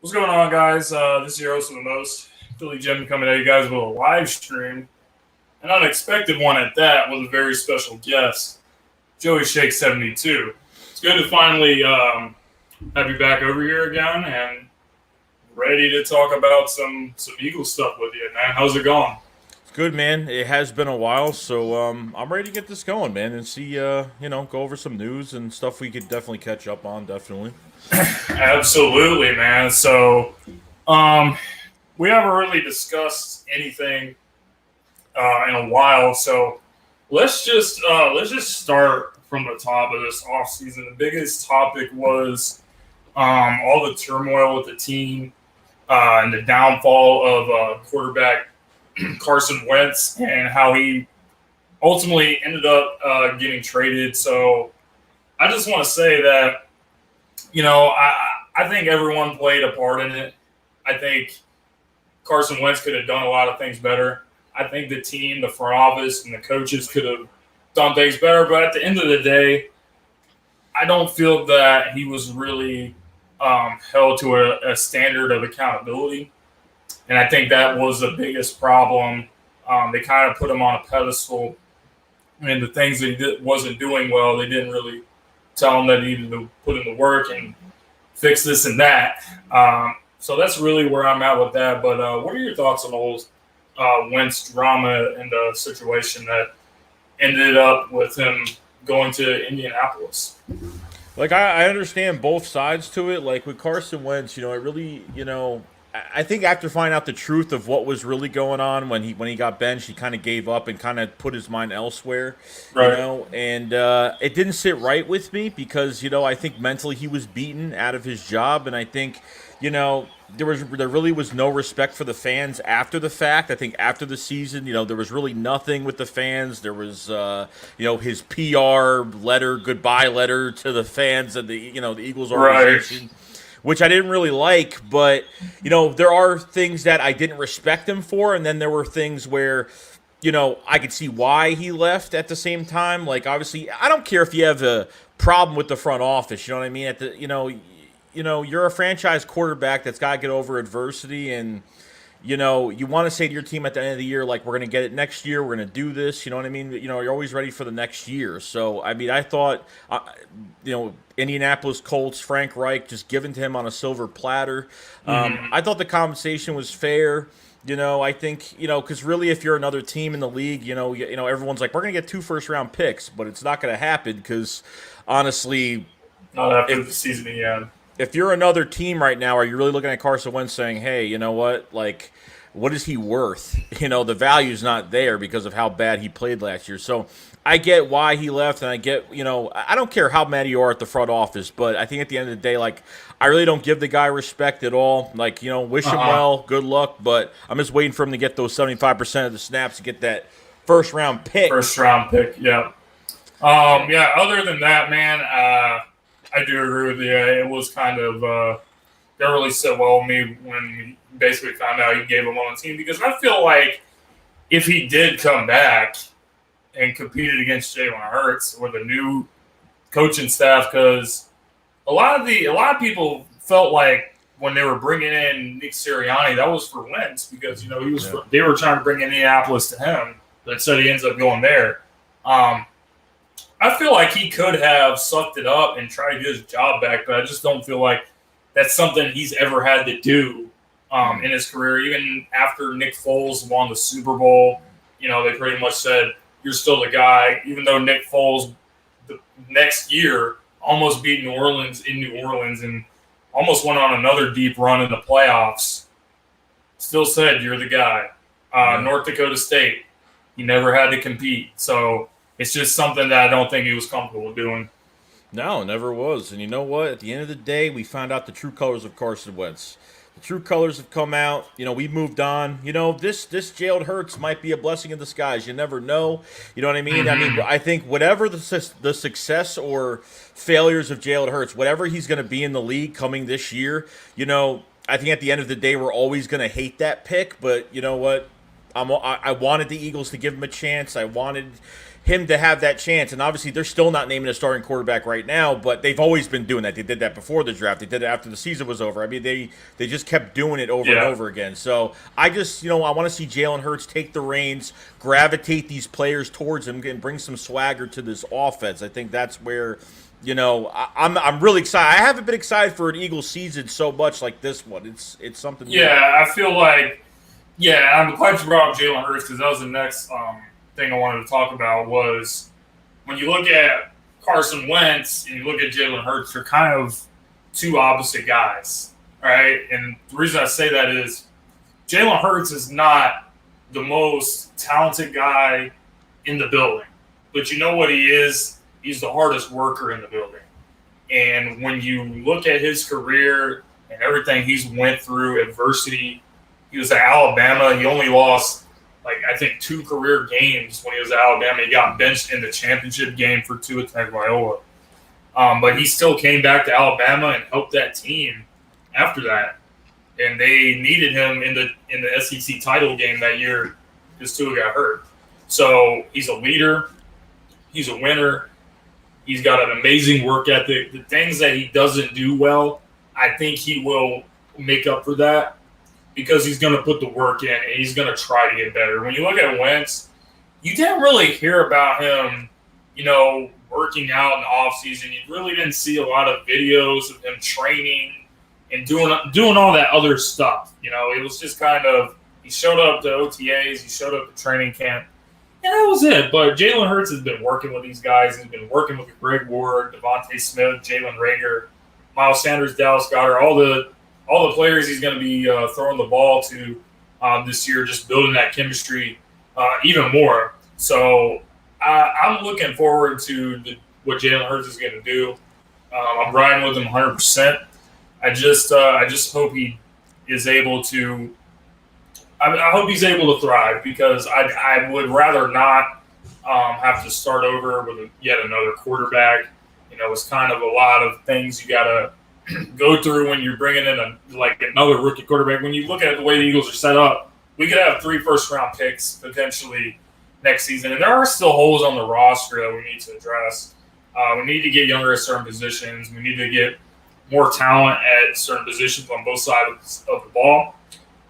What's going on, guys? This is your host of the most, Philly Jim, coming at you guys with a live stream, an unexpected one at that, with a very special guest, JoeyShakes72. It's good to finally have you back over here again and ready to talk about some Eagles stuff with you, man. How's it going? Good, man. It has been a while, so I'm ready to get this going, man, and see, go over some news and stuff we could definitely catch up on, definitely. Absolutely, man. So, we haven't really discussed anything in a while, so let's just start from the top of this offseason. The biggest topic was all the turmoil with the team and the downfall of quarterback Carson Wentz and how he ultimately ended up getting traded. So I just want to say that, I think everyone played a part in it. I think Carson Wentz could have done a lot of things better. I think the team, the front office, and the coaches could have done things better. But at the end of the day, I don't feel that he was really held to a standard of accountability. And I think that was the biggest problem. They kind of put him on a pedestal. And the things that he wasn't doing well, they didn't really tell him that he needed to put in the work and fix this and that. So that's really where I'm at with that. But what are your thoughts on the whole Wentz drama and the situation that ended up with him going to Indianapolis? Like, I understand both sides to it. Like, with Carson Wentz, it really, I think after finding out the truth of what was really going on when he got benched, he kind of gave up and kind of put his mind elsewhere, Right. And it didn't sit right with me because I think mentally he was beaten out of his job, and I think there really was no respect for the fans after the fact. I think after the season, there was really nothing with the fans. There was his PR letter, goodbye letter to the fans and the Eagles organization. Right. Which I didn't really like, but there are things that I didn't respect him for, and then there were things where, I could see why he left at the same time. Like, obviously, I don't care if you have a problem with the front office. You know what I mean? You're a franchise quarterback that's got to get over adversity, and you want to say to your team at the end of the year, like, we're going to get it next year. We're going to do this. You know what I mean? You're always ready for the next year. So, I mean, I thought, Indianapolis Colts, Frank Reich, just given to him on a silver platter. I thought the compensation was fair. I think, because really, if you're another team in the league, everyone's like, we're going to get 2 first-round picks, but it's not going to happen because, honestly, Not after the season again. if you're another team right now, are you really looking at Carson Wentz saying, hey, you know what, like, what is he worth? The value's not there because of how bad he played last year. So I get why he left, and I get, I don't care how mad you are at the front office, but I think at the end of the day, like, I really don't give the guy respect at all. Like, wish him well, good luck, but I'm just waiting for him to get those 75% of the snaps to get that first-round pick. First-round pick, yeah. Yeah, other than that, man, I do agree with you. It was kind of that really set well with me when we basically found out he gave him on the team, because I feel like if he did come back and competed against Jalen Hurts with a new coaching staff, because a lot of people felt like when they were bringing in Nick Sirianni, that was for Wentz because they were trying to bring Indianapolis to him, but instead he ends up going there. I feel like he could have sucked it up and tried to get his job back, but I just don't feel like that's something he's ever had to do in his career. Even after Nick Foles won the Super Bowl, they pretty much said, you're still the guy, even though Nick Foles the next year almost beat New Orleans in New Orleans and almost went on another deep run in the playoffs. Still said, you're the guy. North Dakota State, he never had to compete. So it's just something that I don't think he was comfortable doing. No, never was. And you know what? At the end of the day, we found out the true colors of Carson Wentz. The true colors have come out. We moved on. This jailed Hurts might be a blessing in disguise. You never know. You know what I mean? Mm-hmm. I mean, I think whatever the success or failures of Jalen Hurts, whatever he's going to be in the league coming this year, I think at the end of the day, we're always going to hate that pick. But you know what? I wanted the Eagles to give him a chance. I wanted him to have that chance. And obviously, they're still not naming a starting quarterback right now, but they've always been doing that. They did that before the draft. They did it after the season was over. I mean, they just kept doing it over and over again. So I just, I want to see Jalen Hurts take the reins, gravitate these players towards him, and bring some swagger to this offense. I think that's where, I'm really excited. I haven't been excited for an Eagles season so much like this one. It's something. Yeah, I feel like. Yeah, I'm glad you brought up Jalen Hurts because that was the next thing I wanted to talk about was when you look at Carson Wentz and you look at Jalen Hurts, they're kind of two opposite guys, right? And the reason I say that is Jalen Hurts is not the most talented guy in the building, but you know what he is? He's the hardest worker in the building. And when you look at his career and everything he's went through, adversity. He was at Alabama. He only lost, I think, 2 career games when he was at Alabama. He got benched in the championship game for Tua Tagovailoa. But he still came back to Alabama and helped that team after that. And they needed him in the SEC title game that year because Tua got hurt. So he's a leader. He's a winner. He's got an amazing work ethic. The things that he doesn't do well, I think he will make up for that. Because he's going to put the work in and he's going to try to get better. When you look at Wentz, you didn't really hear about him, working out in the offseason. You really didn't see a lot of videos of him training and doing all that other stuff. It was just kind of he showed up to OTAs, he showed up to training camp, and that was it. But Jalen Hurts has been working with these guys. He's been working with Greg Ward, Devontae Smith, Jalen Reagor, Miles Sanders, Dallas Goedert, all the players he's going to be throwing the ball to this year, just building that chemistry even more. So I'm looking forward to what Jalen Hurts is going to do. I'm riding with him 100%. I just hope he is able to. I hope he's able to thrive because I would rather not have to start over with yet another quarterback. It's kind of a lot of things you got to go through when you're bringing in another rookie quarterback. When you look at the way the Eagles are set up, we could have 3 first-round picks potentially next season, and there are still holes on the roster that we need to address. We need to get younger at certain positions. We need to get more talent at certain positions on both sides of the ball.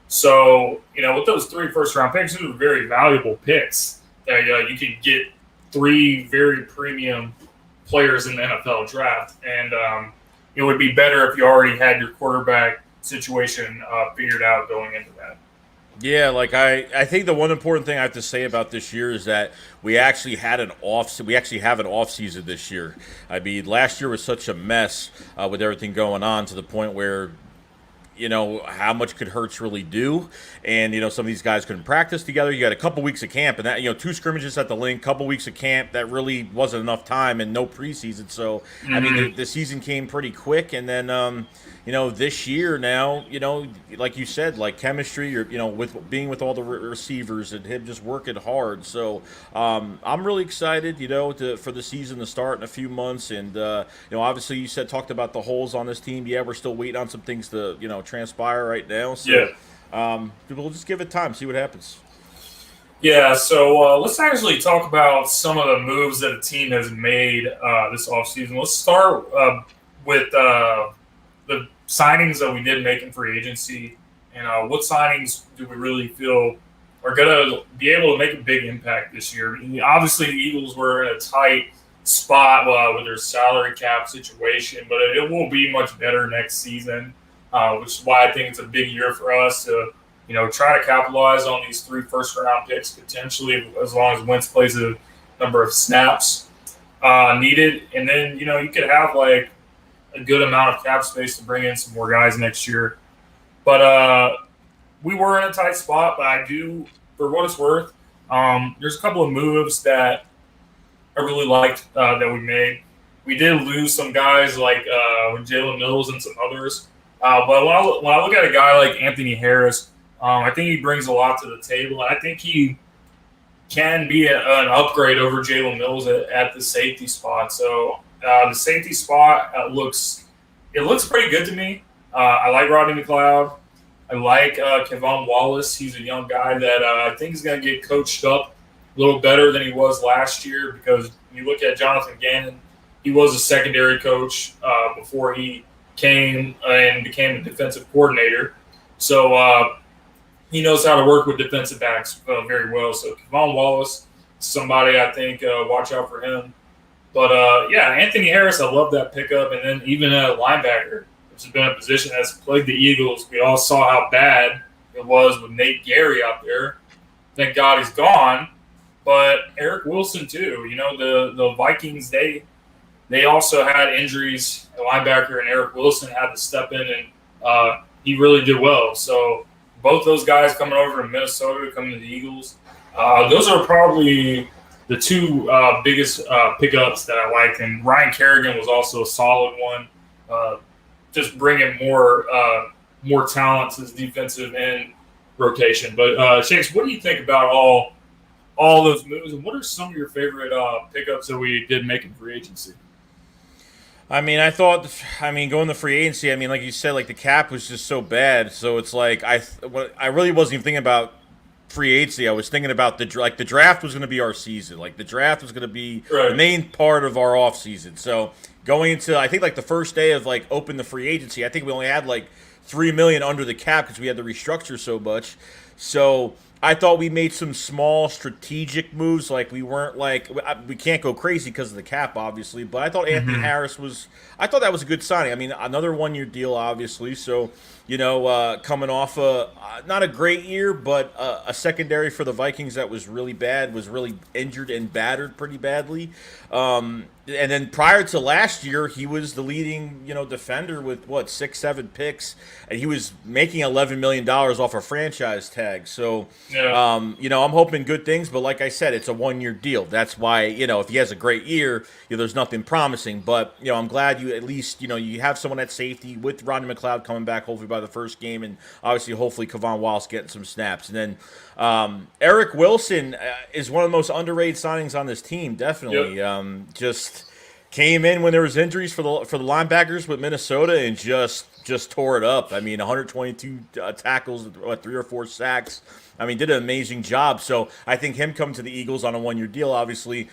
So, with those 3 first-round picks, those are very valuable picks that you can get 3 very premium players in the NFL draft. And it would be better if you already had your quarterback situation figured out going into that. Yeah, I think the one important thing I have to say about this year is that we actually have an off season this year. I mean, last year was such a mess with everything going on to the point where how much could Hurts really do? And, some of these guys couldn't practice together. You got a couple weeks of camp, and that, 2 scrimmages at the link, couple weeks of camp, that really wasn't enough time and no preseason. So, I mean, the season came pretty quick. And then, this year now, like you said, chemistry, with being with all the receivers and him just working hard. So, I'm really excited, for the season to start in a few months. And, obviously you talked about the holes on this team. Yeah, we're still waiting on some things to, transpire right now. So, we'll just give it time, see what happens. Yeah, so let's actually talk about some of the moves that the team has made this offseason. Let's start with the signings that we did make in free agency. And what signings do we really feel are going to be able to make a big impact this year? I mean, obviously, the Eagles were in a tight spot with their salary cap situation, but it will be much better next season. Which is why I think it's a big year for us to, try to capitalize on these 3 first-round picks potentially, as long as Wentz plays a number of snaps needed. And then, you could have a good amount of cap space to bring in some more guys next year. But we were in a tight spot, but I do, for what it's worth, there's a couple of moves that I really liked that we made. We did lose some guys like Jalen Mills and some others. But when I look at a guy like Anthony Harris, I think he brings a lot to the table. And I think he can be an upgrade over Jalen Mills at the safety spot. So the safety spot looks pretty good to me. I like Rodney McLeod. I like Kevon Wallace. He's a young guy that I think is going to get coached up little better than he was last year because when you look at Jonathan Gannon, he was a secondary coach before he came and became a defensive coordinator. So he knows how to work with defensive backs very well. So Kevon Wallace, somebody I think watch out for him. But yeah, Anthony Harris, I love that pickup, and then even a linebacker, which has been a position that's plagued the Eagles. We all saw how bad it was with Nate Gary out there. Thank God he's gone. But Eric Wilson too. You know, the Vikings, they also had injuries. The linebacker and Eric Wilson had to step in, and he really did well. So both those guys coming over to Minnesota, coming to the Eagles, those are probably the two biggest pickups that I liked. And Ryan Kerrigan was also a solid one. Just bringing more talent to his defensive end rotation. But Shakes, what do you think about all those moves, and what are some of your favorite pickups that we did make in free agency? I mean, going to free agency, I mean, like you said, like the cap was just so bad. So it's like I really wasn't even thinking about free agency. I was thinking about the draft was going to be our season. Like the draft was going to be the main part of our offseason. So going into, I think like the first day of like open the free agency, I think we only had like $3 million under the cap because we had to restructure so much. So I thought we made some small strategic moves. Like we weren't like we can't go crazy because of the cap, obviously. But I thought Anthony Harris I thought that was a good signing. I mean, another 1-year deal, obviously. So coming off not a great year, but a secondary for the Vikings that was really bad, was really injured and battered pretty badly. And then prior to last year, he was the leading, defender with 6-7 picks, and he was making $11 million off a franchise tag. So, I'm hoping good things. But like I said, it's a 1-year deal. That's why, if he has a great year, there's nothing promising. But I'm glad you at least, you have someone at safety with Rodney McLeod coming back hopefully by the first game, and obviously hopefully Kevon Wallace getting some snaps. And then Eric Wilson is one of the most underrated signings on this team. Definitely, just came in when there was injuries for the linebackers with Minnesota and just tore it up. I mean, 122 tackles, 3 or 4 sacks. I mean, did an amazing job. So I think him coming to the Eagles on a 1-year deal, obviously.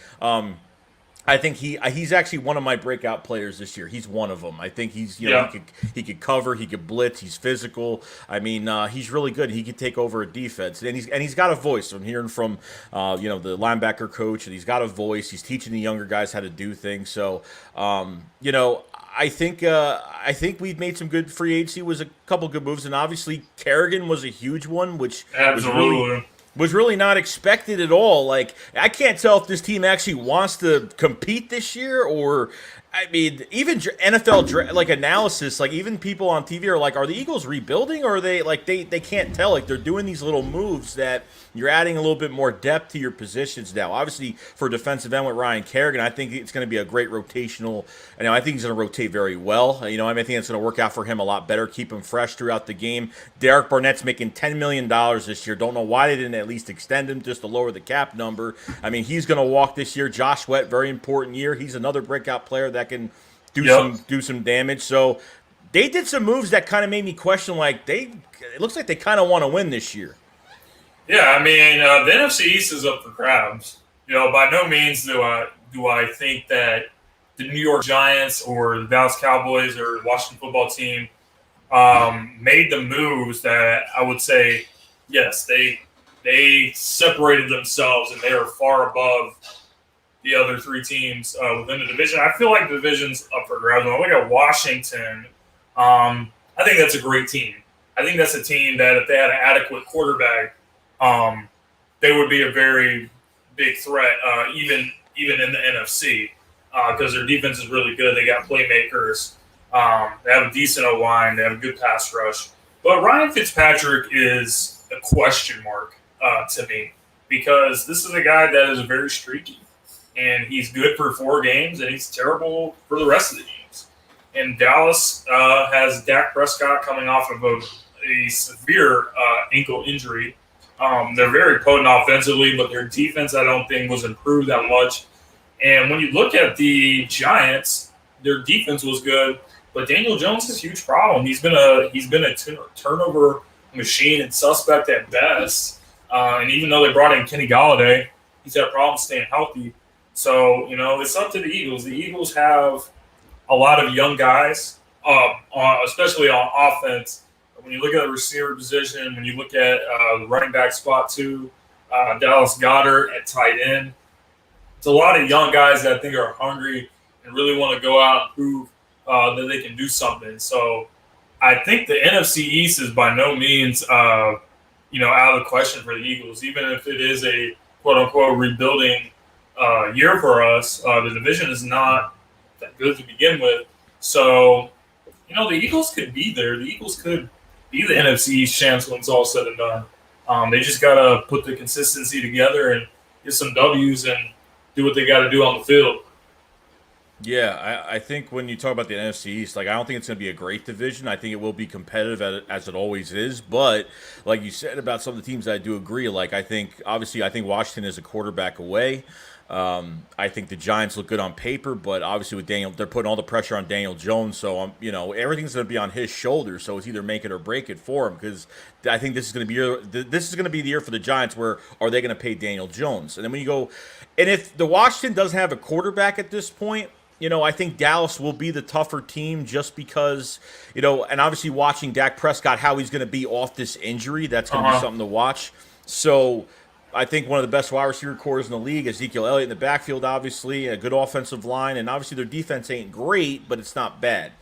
I think he's actually one of my breakout players this year. He's one of them. I think he's he could cover, he could blitz, he's physical. I mean, he's really good. He could take over a defense, and he's got a voice. I'm hearing from the linebacker coach, and he's got a voice. He's teaching the younger guys how to do things. So I think we've made some good free agency. Was a couple good moves, and obviously Kerrigan was a huge one, which was really not expected at all. Like, I can't tell if this team actually wants to compete this year, or, I mean, even NFL analysis, like even people on TV are like, are the Eagles rebuilding, or are they they can't tell? Like, they're doing these little moves that you're adding a little bit more depth to your positions now. Obviously, for defensive end with Ryan Kerrigan, I think it's going to be a great rotational. I think he's going to rotate very well. I think it's going to work out for him a lot better, keep him fresh throughout the game. Derek Barnett's making $10 million this year. Don't know why they didn't at least extend him just to lower the cap number. I mean, he's going to walk this year. Josh Sweat, very important year. He's another breakout player that can do some damage. So they did some moves that kind of made me question, it looks like they kind of want to win this year. Yeah, I mean, the NFC East is up for grabs. By no means do I think that the New York Giants or the Dallas Cowboys or the Washington football team made the moves that I would say, yes, they separated themselves and they are far above the other 3 teams within the division. I feel like the division's up for grabs. When I look at Washington, I think that's a great team. I think that's a team that if they had an adequate quarterback, they would be a very big threat, even in the NFC, because their defense is really good. They got playmakers. They have a decent O-line. They have a good pass rush. But Ryan Fitzpatrick is a question mark to me, because this is a guy that is very streaky, and he's good for 4 games, and he's terrible for the rest of the games. And Dallas has Dak Prescott coming off of a severe ankle injury. They're very potent offensively, but their defense, I don't think, was improved that much. And when you look at the Giants, their defense was good, but Daniel Jones is a huge problem. He's been a turnover machine and suspect at best. And even though they brought in Kenny Galladay, He's had problems staying healthy. So, it's up to the Eagles. The Eagles have a lot of young guys, especially on offense. When you look at the receiver position, when you look at the running back spot too, Dallas Goedert at tight end, it's a lot of young guys that I think are hungry and really want to go out and prove that they can do something. So I think the NFC East is by no means, out of the question for the Eagles, even if it is a quote unquote rebuilding year for us. The division is not that good to begin with. So, the Eagles could be there. The Eagles could be the NFC East champs when it's all said and done. They just got to put the consistency together and get some W's and do what they got to do on the field. Yeah, I think when you talk about the NFC East, I don't think it's going to be a great division. I think it will be competitive as it always is. But like you said about some of the teams, I do agree. I think Washington is a quarterback away. I think the Giants look good on paper, but obviously with Daniel, they're putting all the pressure on Daniel Jones. So everything's going to be on his shoulders. So it's either make it or break it for him, because I think this is going to be the year for the Giants. Where are they going to pay Daniel Jones? And then when you go, and if the Washington doesn't have a quarterback at this point, I think Dallas will be the tougher team just because, and obviously watching Dak Prescott, how he's going to be off this injury, that's going to be something to watch. So I think one of the best wide receiver corps in the league, Ezekiel Elliott in the backfield, obviously, a good offensive line, and obviously their defense ain't great, but it's not bad.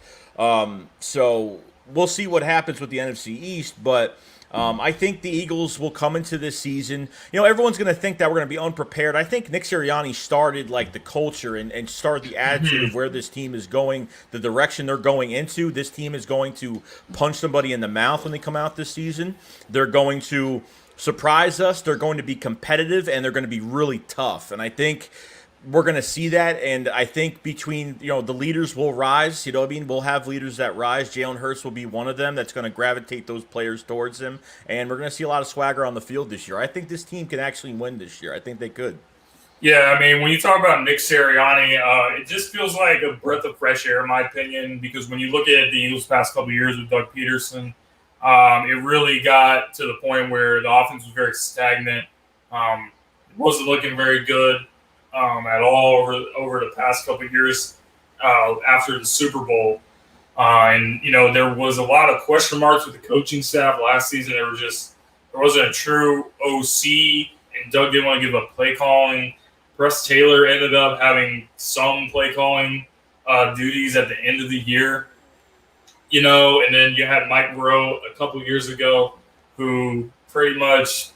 So we'll see what happens with the NFC East, but I think the Eagles will come into this season. Everyone's going to think that we're going to be unprepared. I think Nick Sirianni started the culture and started the attitude of where this team is going, the direction they're going into. This team is going to punch somebody in the mouth when they come out this season. They're going to surprise us. They're going to be competitive, and they're going to be really tough. And I think we're going to see that, and I think between, the leaders will rise. We'll have leaders that rise. Jalen Hurts will be one of them that's going to gravitate those players towards him, and we're going to see a lot of swagger on the field this year. I think this team can actually win this year. I think they could. Yeah, when you talk about Nick Sirianni, it just feels like a breath of fresh air, in my opinion, because when you look at the Eagles' past couple of years with Doug Peterson, it really got to the point where the offense was very stagnant. It wasn't looking very good at all over the past couple of years after the Super Bowl. And there was a lot of question marks with the coaching staff last season. There wasn't a true OC, and Doug didn't want to give up play calling. Russ Taylor ended up having some play calling duties at the end of the year. And then you had Mike Rowe a couple of years ago, who pretty much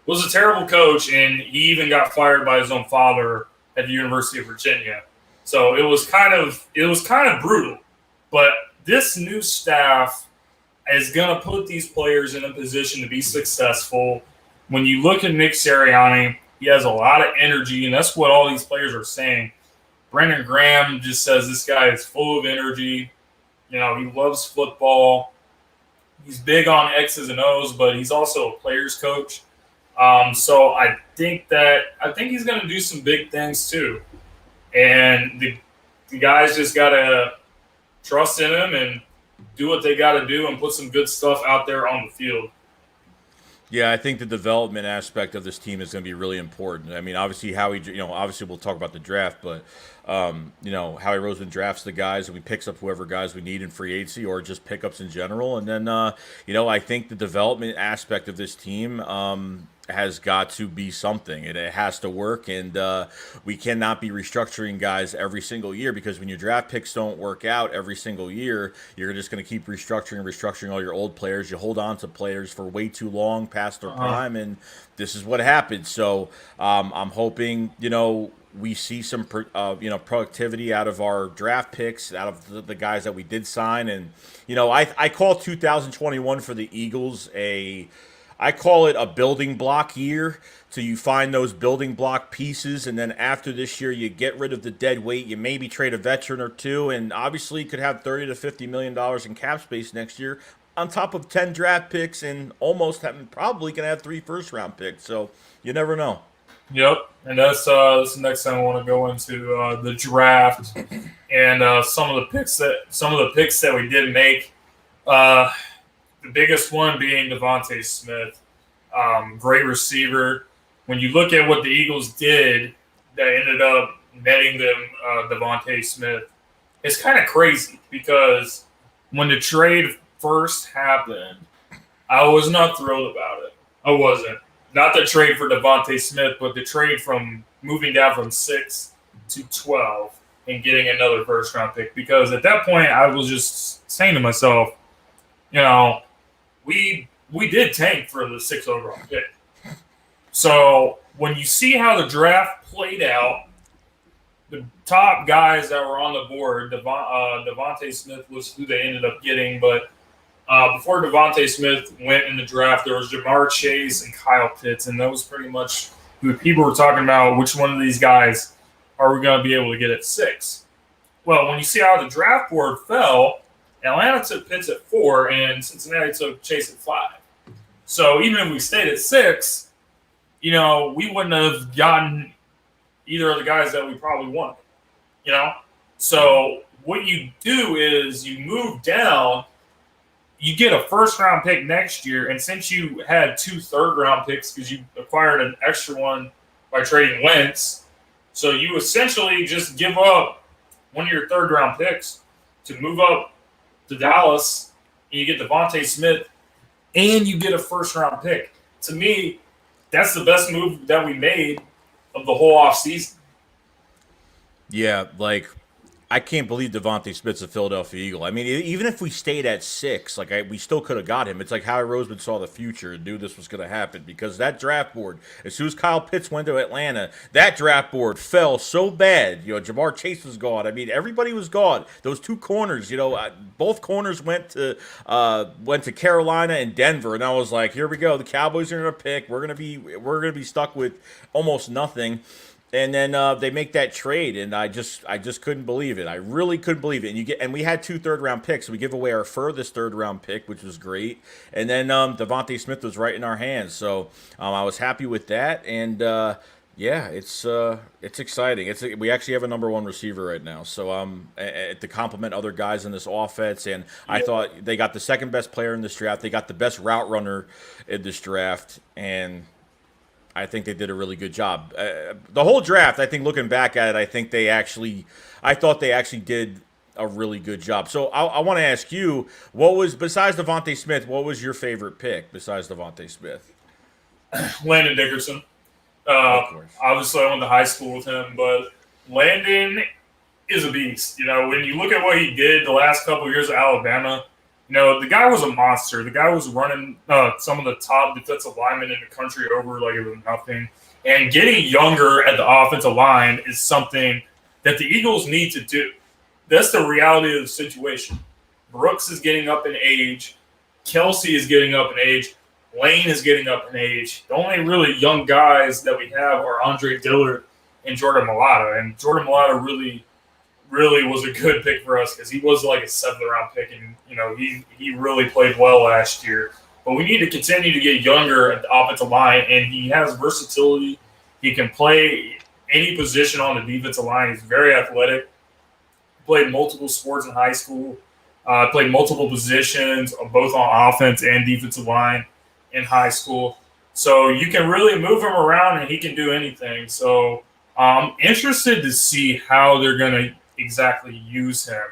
was a terrible coach, and he even got fired by his own father at the University of Virginia. So it was kind of brutal. But this new staff is going to put these players in a position to be successful. When you look at Nick Sirianni, he has a lot of energy, and that's what all these players are saying. Brandon Graham just says this guy is full of energy. He loves football. He's big on X's and O's, but he's also a player's coach. So I think he's going to do some big things too. And the guys just got to trust in him and do what they got to do and put some good stuff out there on the field. Yeah, I think the development aspect of this team is going to be really important. Obviously obviously we'll talk about the draft, but Howie Roseman drafts the guys and we picks up whoever guys we need in free agency or just pickups in general. And then, I think the development aspect of this team has got to be something. It has to work, and we cannot be restructuring guys every single year, because when your draft picks don't work out every single year, you're just going to keep restructuring all your old players. You hold on to players for way too long past their prime, and this is what happens. So I'm hoping, we see some productivity out of our draft picks, out of the guys that we did sign. And, I call 2021 for the Eagles I call it a building block year. So you find those building block pieces, and then after this year, you get rid of the dead weight. You maybe trade a veteran or two, and obviously you could have $30 to $50 million in cap space next year, on top of 10 draft picks, and probably going to have 3 first-round picks. So you never know. Yep, and that's the next thing I want to go into, the draft and some of the picks that we did make. The biggest one being Devontae Smith, great receiver. when you look at what the Eagles did that ended up netting them Devontae Smith, it's kind of crazy because when the trade first happened, I was not thrilled about it. I wasn't. Not the trade for Devontae Smith, but the trade from moving down from 6 to 12 and getting another first round pick. Because at that point, I was just saying to myself, you know, we did tank for the 6th overall pick. So when you see how the draft played out, the top guys that were on the board, Devontae Smith was who they ended up getting, but before Devontae Smith went in the draft, there was Jamar Chase and Kyle Pitts, and that was pretty much who people were talking about. Which one of these guys are we going to be able to get at 6? Well, when you see how the draft board fell, Atlanta took Pitts at 4, and Cincinnati took Chase at 5. So even if we stayed at 6, we wouldn't have gotten either of the guys that we probably wanted. So what you do is you move down. You get a first-round pick next year, and since you had 2 third-round picks because you acquired an extra one by trading Wentz, so you essentially just give up one of your third-round picks to move up to Dallas, and you get Devontae Smith, and you get a first-round pick. To me, that's the best move that we made of the whole offseason. Yeah, I can't believe Devontae Smith's a Philadelphia Eagle. I mean, even if we stayed at 6, we still could have got him. It's like Howie Roseman saw the future and knew this was going to happen because that draft board, as soon as Kyle Pitts went to Atlanta, that draft board fell so bad. Jamar Chase was gone. I mean, everybody was gone. Those 2 corners, both corners went to Carolina and Denver, and I was like, here we go. The Cowboys are going to pick. We're going to be stuck with almost nothing. And then they make that trade, and I just couldn't believe it. I really couldn't believe it. And we had 2 third-round picks. So we give away our furthest third-round pick, which was great. And then Devontae Smith was right in our hands. So I was happy with that. And it's exciting. We actually have a number 1 receiver right now. So to complement other guys in this offense, and I thought they got the second best player in this draft. They got the best route runner in this draft, and I think they did a really good job. The whole draft, I think, looking back at it, I thought they actually did a really good job. So I want to ask you, besides Devontae Smith, what was your favorite pick besides Devontae Smith? Landon Dickerson. Obviously, I went to high school with him, but Landon is a beast. When you look at what he did the last couple of years at Alabama, the guy was a monster. The guy was running some of the top defensive linemen in the country over like it was nothing. And getting younger at the offensive line is something that the Eagles need to do. That's the reality of the situation. Brooks is getting up in age. Kelsey is getting up in age. Lane is getting up in age. The only really young guys that we have are Andre Dillard and Jordan Mailata. And Jordan Mailata really was a good pick for us because he was like a 7th-round pick, and he really played well last year. But we need to continue to get younger at the offensive line, and he has versatility. He can play any position on the defensive line. He's very athletic. Played multiple sports in high school. Played multiple positions, both on offense and defensive line in high school. So you can really move him around, and he can do anything. So I'm interested to see how they're going to exactly use him,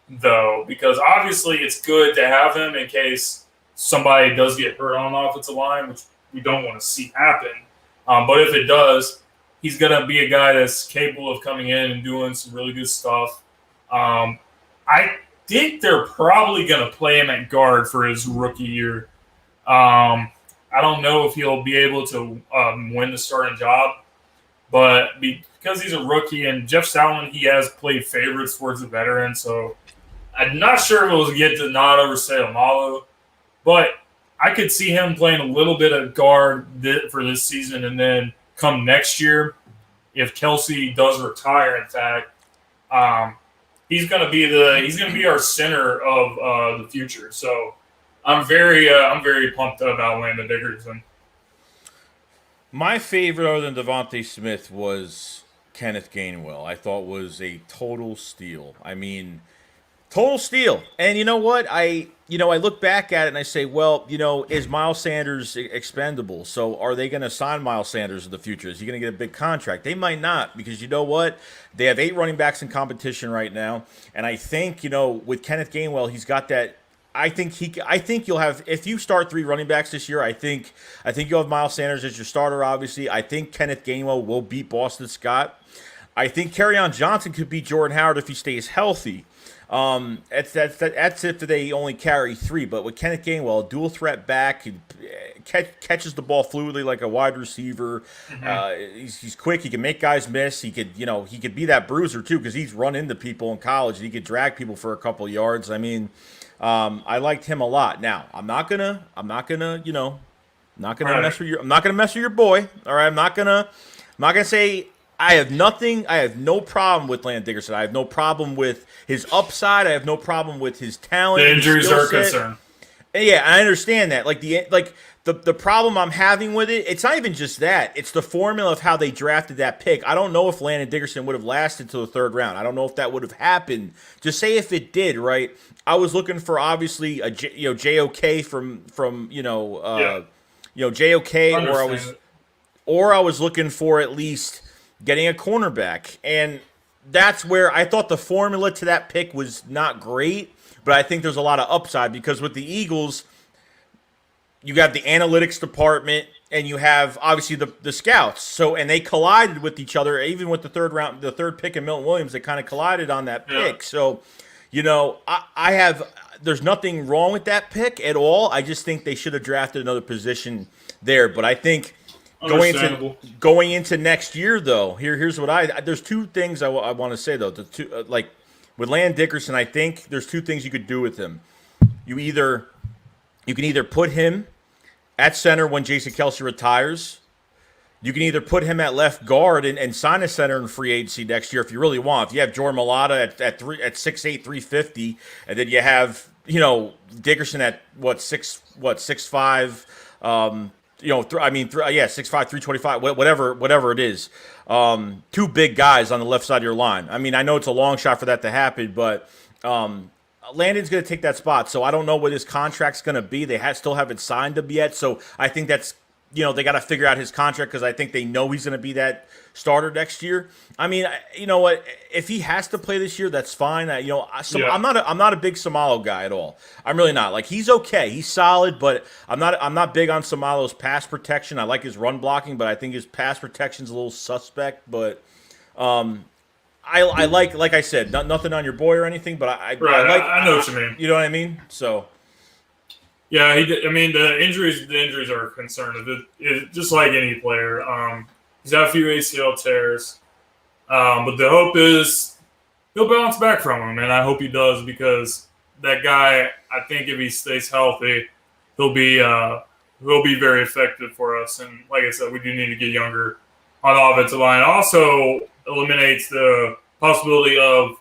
though, because obviously it's good to have him in case somebody does get hurt on the offensive line, which we don't want to see happen. But if it does, he's going to be a guy that's capable of coming in and doing some really good stuff. I think they're probably going to play him at guard for his rookie year. I don't know if he'll be able to win the starting job, but because he's a rookie and Jeff Stoutland, he has played favorites towards the veteran, so I'm not sure if it will get to not over Seumalo, but I could see him playing a little bit of guard for this season, and then come next year, if Kelsey does retire, in fact, he's going to be our center of the future. So I'm very pumped about Landon Dickerson. My favorite, other than Devontae Smith, was Kenneth Gainwell. I thought was a total steal. I mean, total steal. And you know what? I look back at it and I say, well, is Miles Sanders expendable? So are they going to sign Miles Sanders in the future? Is he going to get a big contract? They might not, because you know what? They have 8 running backs in competition right now, and I think with Kenneth Gainwell, he's got that. I think you'll have, if you start 3 running backs this year, I think you'll have Miles Sanders as your starter. Obviously, I think Kenneth Gainwell will beat Boston Scott. I think Kerryon Johnson could beat Jordan Howard if he stays healthy. That's if they only carry 3. But with Kenneth Gainwell, a dual threat back, he catches the ball fluidly like a wide receiver. He's quick. He can make guys miss. He could be that bruiser too, because he's run into people in college. He could drag people for a couple yards. I mean, I liked him a lot. Now, I'm not gonna mess with your boy. All right, I'm not gonna say. I have no problem with Landon Dickerson. I have no problem with his upside. I have no problem with his talent. The injuries are a concern. And yeah, I understand that. The problem I'm having with it, it's not even just that. It's the formula of how they drafted that pick. I don't know if Landon Dickerson would have lasted to the 3rd round. I don't know if that would have happened. Just say if it did, right? I was looking for obviously a JOK from JOK, or I was looking for at least getting a cornerback. And that's where I thought the formula to that pick was not great, but I think there's a lot of upside, because with the Eagles, you have the analytics department and you have obviously the scouts. So, and they collided with each other, even with the 3rd pick in Milton Williams, they kind of collided on that pick. So, there's nothing wrong with that pick at all. I just think they should have drafted another position there. But I think going into next year, though, here's what there's 2 things I want to say, though. With Landon Dickerson, I think there's 2 things you could do with him. You can either put him at center when Jason Kelce retires. You can either put him at left guard and sign a center in free agency next year if you really want. If you have Jordan Mailata at 6'8", 350, and then you have Dickerson at 6'5", 6'5", 325, whatever it is. 2 big guys on the left side of your line. I mean, I know it's a long shot for that to happen, but Landon's going to take that spot. So I don't know what his contract's going to be. They still haven't signed him yet. So I think that's, they got to figure out his contract, because I think they know he's going to be that starter next year. I mean, you know what? If he has to play this year, that's fine. I'm not a big Samalo guy at all. I'm really not. He's okay. He's solid, but I'm not big on Samalo's pass protection. I like his run blocking, but I think his pass protection's a little suspect. But I like I said, nothing on your boy or anything, but I know what you mean. You know what I mean? So. Yeah, the injuries are a concern. Just like any player. He's had a few ACL tears. But the hope is he'll bounce back from them, and I hope he does, because that guy, I think if he stays healthy, he'll be very effective for us. And like I said, we do need to get younger on the offensive line. It also eliminates the possibility of,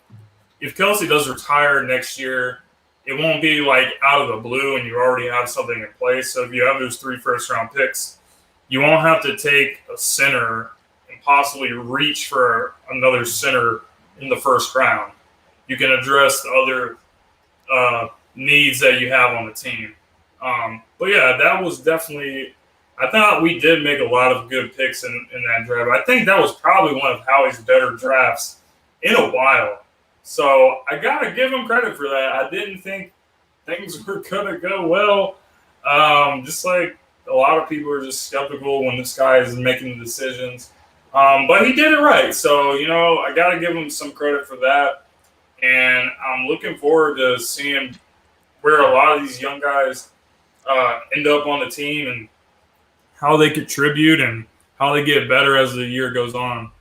if Kelce does retire next year, it won't be out of the blue and you already have something in place. So if you have those 3 first-round picks, you won't have to take a center and possibly reach for another center in the 1st round. You can address the other needs that you have on the team. But yeah, that was definitely – I thought we did make a lot of good picks in that draft. I think that was probably one of Howie's better drafts in a while. So I got to give him credit for that. I didn't think things were going to go well. Just like a lot of people are just skeptical when this guy is making the decisions. But he did it right. So, I got to give him some credit for that. And I'm looking forward to seeing where a lot of these young guys end up on the team and how they contribute and how they get better as the year goes on.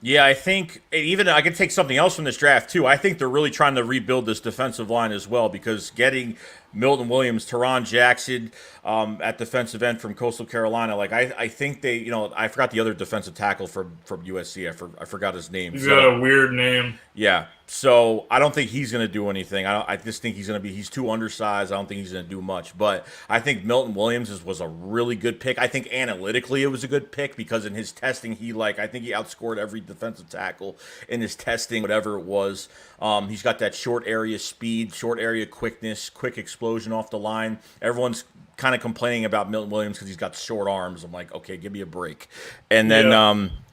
Yeah, I think even I could take something else from this draft too. I think they're really trying to rebuild this defensive line as well, because getting Milton Williams, Teron Jackson at defensive end from Coastal Carolina, I think they, I forgot the other defensive tackle from USC. I forgot his name. He's got a weird name. Yeah. So I don't think he's going to do anything. I just think he's too undersized. I don't think he's going to do much. But I think Milton Williams was a really good pick. I think analytically it was a good pick because in his testing, I think he outscored every defensive tackle in his testing, whatever it was. He's got that short area speed, short area quickness, quick explosion off the line. Everyone's kind of complaining about Milton Williams because he's got short arms. I'm like, okay, give me a break. And then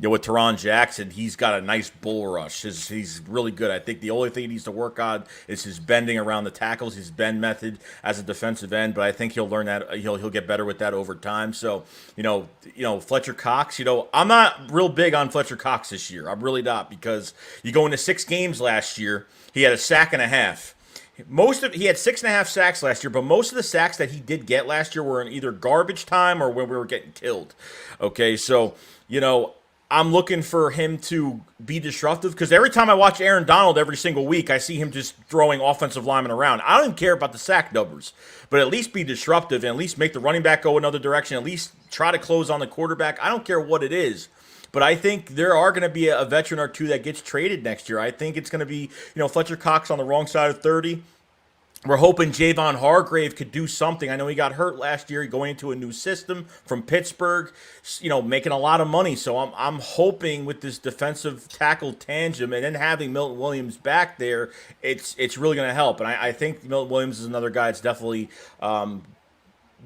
with Teron Jackson, he's got a nice bull rush. He's really good. I think the only thing he needs to work on is his bending around the tackles, his bend method as a defensive end. But I think he'll learn that. He'll get better with that over time. So Fletcher Cox. I'm not real big on Fletcher Cox this year. I'm really not, because you go into 6 games last year, he had a sack and a half. He had 6.5 sacks last year, but most of the sacks that he did get last year were in either garbage time or when we were getting killed. Okay, so I'm looking for him to be disruptive, because every time I watch Aaron Donald every single week, I see him just throwing offensive linemen around. I don't even care about the sack numbers, but at least be disruptive and at least make the running back go another direction. At least try to close on the quarterback. I don't care what it is. But I think there are going to be a veteran or two that gets traded next year. I think it's going to be, Fletcher Cox on the wrong side of 30. We're hoping Javon Hargrave could do something. I know he got hurt last year going into a new system from Pittsburgh, making a lot of money. So I'm hoping with this defensive tackle tandem and then having Milton Williams back there, it's really going to help. And I think Milton Williams is another guy that's definitely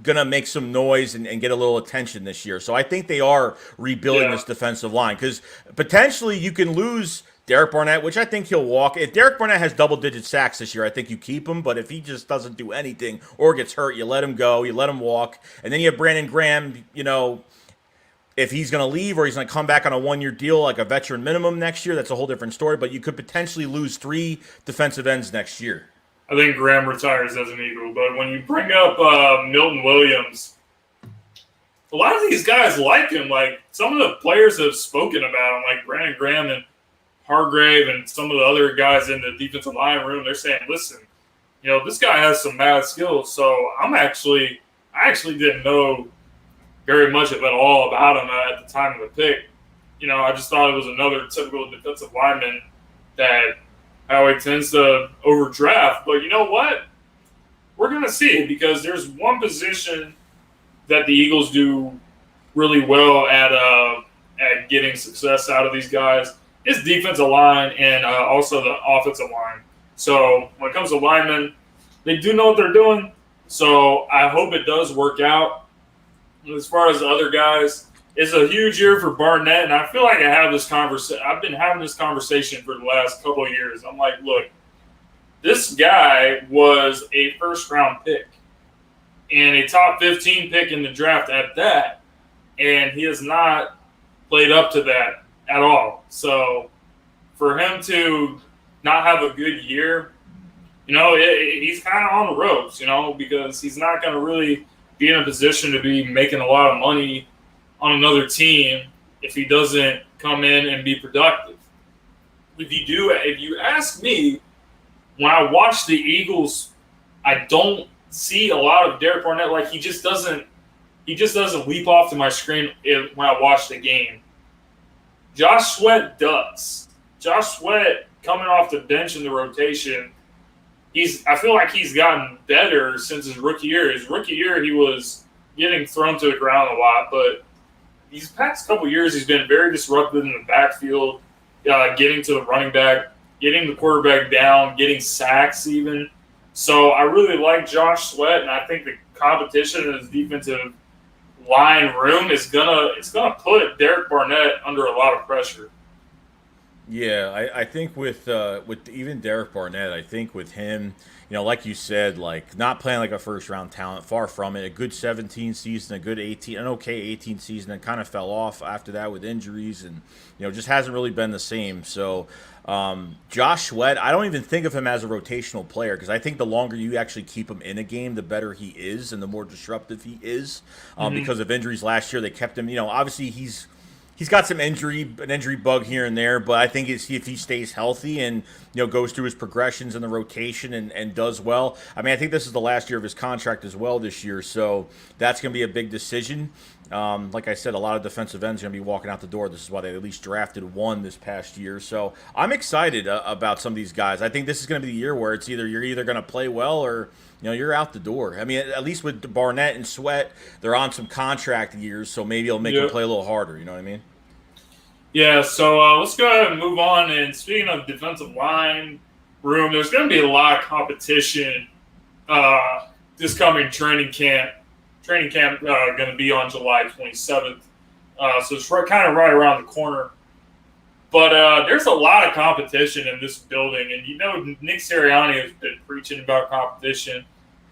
going to make some noise and get a little attention this year. So I think they are rebuilding this defensive line, because potentially you can lose Derek Barnett, which I think he'll walk. If Derek Barnett has double-digit sacks this year, I think you keep him. But if he just doesn't do anything or gets hurt, you let him go, you let him walk. And then you have Brandon Graham, if he's going to leave or he's going to come back on a 1-year deal, like a veteran minimum next year, that's a whole different story. But you could potentially lose 3 defensive ends next year. I think Graham retires as an Eagle, but when you bring up Milton Williams, a lot of these guys like him. Like, some of the players have spoken about him, like Brandon Graham and Hargrave and some of the other guys in the defensive line room. They're saying, listen, this guy has some mad skills. So I actually didn't know very much of it all about him at the time of the pick. I just thought it was another typical defensive lineman that how he tends to overdraft. But you know what? We're going to see, because there's one position that the Eagles do really well at getting success out of these guys. Is defensive line and also the offensive line. So when it comes to linemen, they do know what they're doing. So I hope it does work out. As far as the other guys, it's a huge year for Barnett, and I feel like I've been having this conversation for the last couple of years. I'm like, look, this guy was a first-round pick and a top 15 pick in the draft at that, and he has not played up to that at all. So for him to not have a good year, he's kind of on the ropes, because he's not going to really be in a position to be making a lot of money on another team if he doesn't come in and be productive. If you ask me, when I watch the Eagles, I don't see a lot of Derek Barnett. Like, he just doesn't leap off to my screen when I watch the game. Josh Sweat does. Josh Sweat, coming off the bench in the rotation, I feel like he's gotten better since his rookie year. His rookie year, he was getting thrown to the ground a lot, but these past couple years, he's been very disruptive in the backfield, getting to the running back, getting the quarterback down, getting sacks even. So I really like Josh Sweat, and I think the competition in his defensive line room is gonna put Derek Barnett under a lot of pressure. Yeah, I think with even Derek Barnett, I think with him, like you said, like not playing like a first round talent, far from it. A good 17 season, a good 18, an okay 18 season, and kind of fell off after that with injuries, and just hasn't really been the same. So Josh Sweat, I don't even think of him as a rotational player, because I think the longer you actually keep him in a game, the better he is and the more disruptive he is. Because of injuries last year, they kept him. Obviously He's got an injury bug here and there, but I think if he stays healthy and goes through his progressions in the rotation and does well. I mean, I think this is the last year of his contract as well this year, so that's going to be a big decision. Like I said, a lot of defensive ends are going to be walking out the door. This is why they at least drafted one this past year. So I'm excited about some of these guys. I think this is going to be the year where it's you're either going to play well or you're out the door. I mean, at least with Barnett and Sweat, they're on some contract years, so maybe it'll make them play a little harder. You know what I mean? Yeah, so let's go ahead and move on. And speaking of defensive line room, there's going to be a lot of competition this coming training camp. Training camp going to be on July 27th, so it's kind of right around the corner. But there's a lot of competition in this building, and Nick Sirianni has been preaching about competition.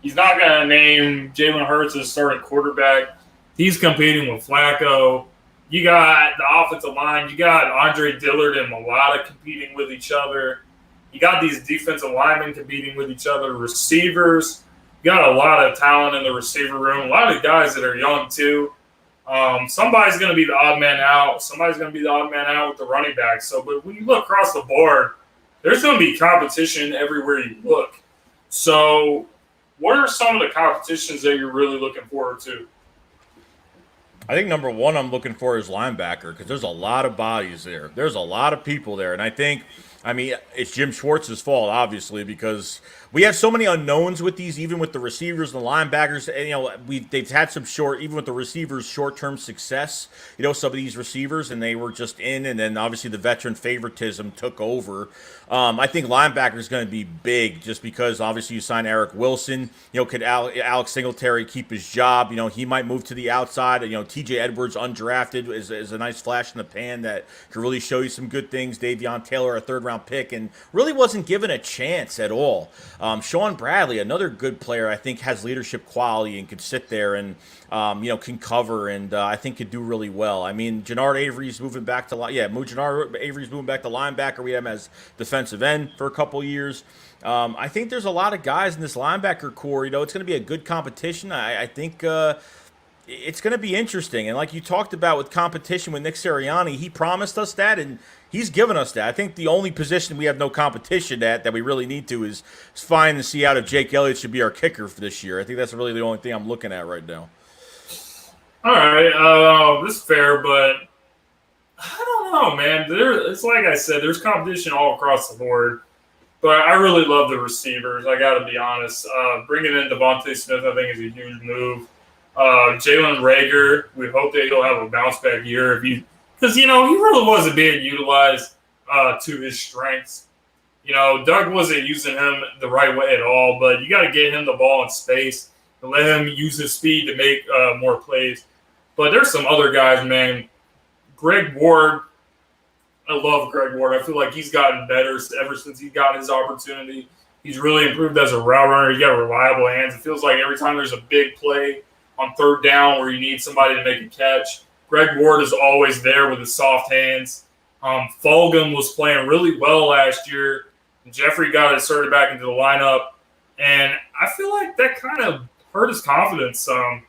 He's not going to name Jalen Hurts as starting quarterback. He's competing with Flacco. You got the offensive line. You got Andre Dillard and Mulata competing with each other. You got these defensive linemen competing with each other. Receivers. You got a lot of talent in the receiver room. A lot of guys that are young, too. Somebody's going to be the odd man out. Somebody's going to be the odd man out with the running back. But when you look across the board, there's going to be competition everywhere you look. So what are some of the competitions that you're really looking forward to? I think number one I'm looking for is linebacker because there's a lot of bodies there. There's a lot of people there. And I mean, it's Jim Schwartz's fault, obviously, because we have so many unknowns with these, even with the receivers and the linebackers. And, they've had some even with the receivers, short-term success, some of these receivers, and they were just in, and then obviously the veteran favoritism took over. I think linebacker is going to be big just because obviously you sign Eric Wilson. Could Alex Singletary keep his job? He might move to the outside. TJ Edwards undrafted is a nice flash in the pan that could really show you some good things. Davion Taylor, a third-round pick, and really wasn't given a chance at all. Sean Bradley, another good player, I think has leadership quality and could sit there and can cover and I think could do really well. I mean, Jannard Avery's moving back to Jannard Avery's moving back to linebacker. We have him as defensive end for a couple years. I think there's a lot of guys in this linebacker core. It's going to be a good competition. I think it's going to be interesting. And like you talked about with competition with Nick Sirianni, he promised us that, and he's given us that. I think the only position we have no competition at that we really need to is find and see out if Jake Elliott should be our kicker for this year. I think that's really the only thing I'm looking at right now. All right, this is fair, but I don't know, man. It's like I said, there's competition all across the board. But I really love the receivers. I got to be honest. Bringing in Devontae Smith, I think, is a huge move. Jalen Reagor, we hope that he'll have a bounce back year because he really wasn't being utilized to his strengths. Doug wasn't using him the right way at all. But you got to get him the ball in space and let him use his speed to make more plays. But there's some other guys, man. Greg Ward. I love Greg Ward. I feel like he's gotten better ever since he got his opportunity. He's really improved as a route runner. He's got reliable hands. It feels like every time there's a big play on third down where you need somebody to make a catch, Greg Ward is always there with his soft hands. Fulgham was playing really well last year. Jeffrey got inserted back into the lineup, and I feel like that kind of hurt his confidence some.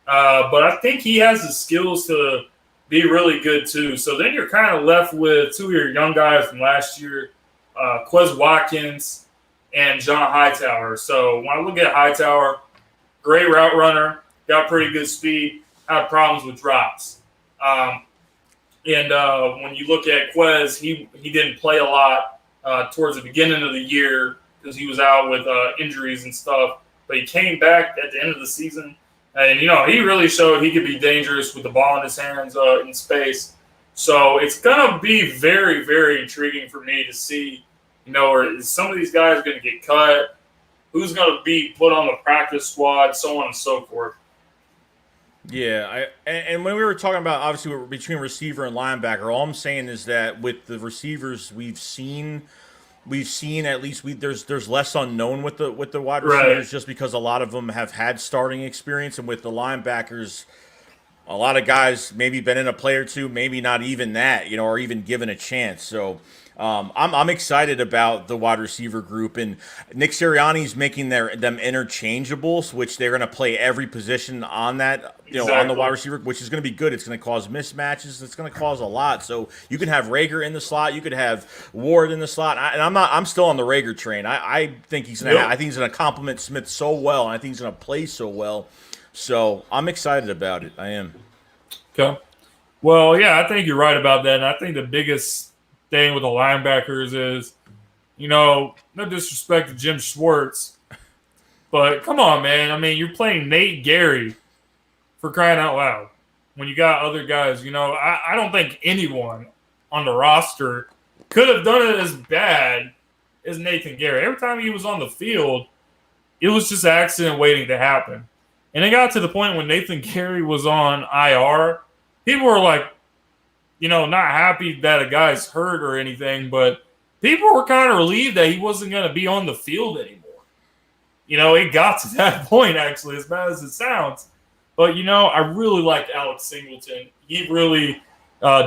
But I think he has the skills to be really good too. So then you're kind of left with two of your young guys from last year, Quez Watkins and John Hightower. So when I look at Hightower, great route runner, got pretty good speed, had problems with drops. And when you look at Quez, he didn't play a lot towards the beginning of the year because he was out with injuries and stuff. But he came back at the end of the season. And, he really showed he could be dangerous with the ball in his hands in space. So it's going to be very, very intriguing for me to see, is some of these guys going to get cut? Who's going to be put on the practice squad, so on and so forth. Yeah, and when we were talking about, obviously, between receiver and linebacker, all I'm saying is that with the receivers we've seen at least there's less unknown with the wide receivers, right, just because a lot of them have had starting experience, and with the linebackers, a lot of guys maybe been in a play or two, maybe not even that, or even given a chance. So I'm excited about the wide receiver group, and Nick Sirianni's making them interchangeable, which they're going to play every position on that, on the wide receiver, which is going to be good. It's going to cause mismatches. It's going to cause a lot. So you can have Rager in the slot, you could have Ward in the slot, and I'm still on the Rager train. I think he's going to, I think he's going to complement Smith so well, and I think he's going to play so well. So I'm excited about it. I am. Okay. Well, yeah, I think you're right about that, and I think the biggest thing with the linebackers is, no disrespect to Jim Schwartz, but come on, man. I mean, you're playing Nate Gary for crying out loud when you got other guys. I don't think anyone on the roster could have done it as bad as Nathan Gary. Every time he was on the field, it was just an accident waiting to happen. And it got to the point when Nathan Gary was on IR, people were like, not happy that a guy's hurt or anything, but people were kind of relieved that he wasn't going to be on the field anymore. It got to that point, actually, as bad as it sounds. But, I really liked Alex Singleton. He really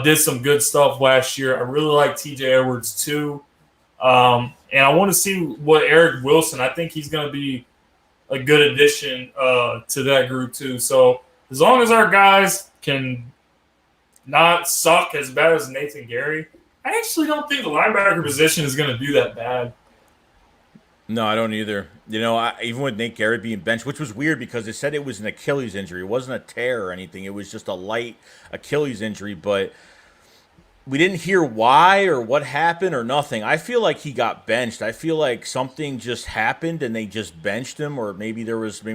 did some good stuff last year. I really like TJ Edwards, too. And I want to see what Eric Wilson, I think he's going to be a good addition to that group, too. So as long as our guys can not suck as bad as Nathan Gary, I actually don't think the linebacker position is going to do that bad. No, I don't either. Even with Nate Gary being benched, which was weird because they said it was an Achilles injury. It wasn't a tear or anything. It was just a light Achilles injury, but we didn't hear why or what happened or nothing. I feel like he got benched. I feel like something just happened and they just benched him, or maybe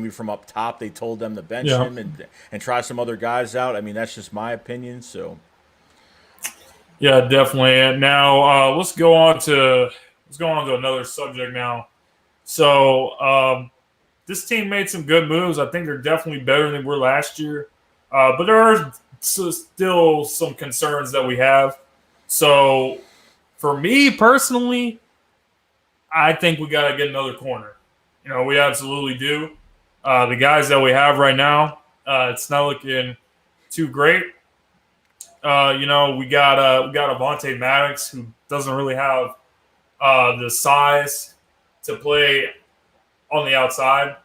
from up top they told them to bench him and try some other guys out. I mean, that's just my opinion. So, yeah, definitely. And now let's go on to another subject now. So this team made some good moves. I think they're definitely better than they were last year, but there are still some concerns that we have. So for me personally, I think we got to get another corner. We absolutely do. The guys that we have right now, it's not looking too great. We got Avonte Maddox, who doesn't really have the size to play on the outside.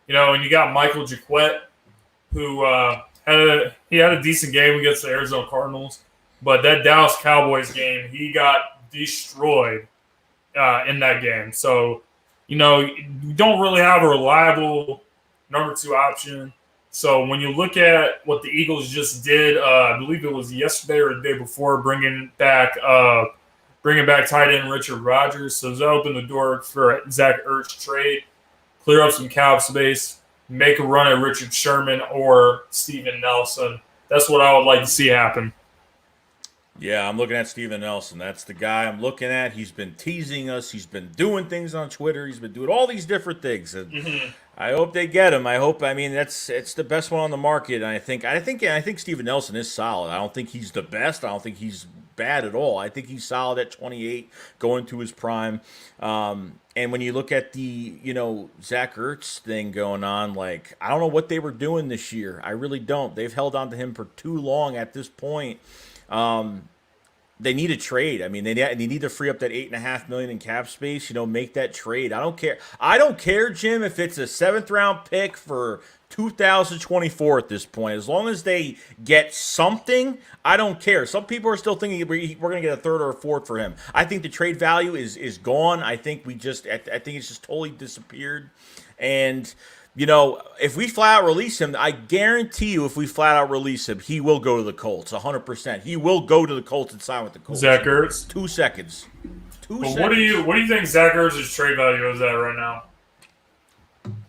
And you got Michael Jaquette, who had a decent game against the Arizona Cardinals, but that Dallas Cowboys game, he got destroyed in that game. So, you don't really have a reliable number 2 option. So when you look at what the Eagles just did, I believe it was yesterday or the day before, bringing back tight end Richard Rodgers. So that opened the door for a Zach Ertz trade, clear up some cap space, make a run at Richard Sherman or Steven Nelson. That's what I would like to see happen. Yeah, I'm looking at Steven Nelson. That's the guy I'm looking at. He's been teasing us. He's been doing things on Twitter. He's been doing all these different things. And I hope they get him. It's the best one on the market. And I think Steven Nelson is solid. I don't think he's the best. I don't think he's bad at all. I think he's solid at 28, going to his prime. And when you look at the, Zach Ertz thing going on, I don't know what they were doing this year. I really don't. They've held on to him for too long at this point. They need a trade. I mean, they need to free up that $8.5 million in cap space. Make that trade. I don't care. I don't care, Jim, if it's a 7th round pick for 2024 at this point. As long as they get something, I don't care. Some people are still thinking we're going to get a 3rd or a 4th for him. I think the trade value is gone. I think I think it's just totally disappeared. And if we flat out release him, I guarantee you, if we flat out release him, he will go to the Colts 100%. He will go to the Colts and sign with the Colts. Zach Ertz? 2 seconds. What do you think Zach Ertz's trade value is at right now?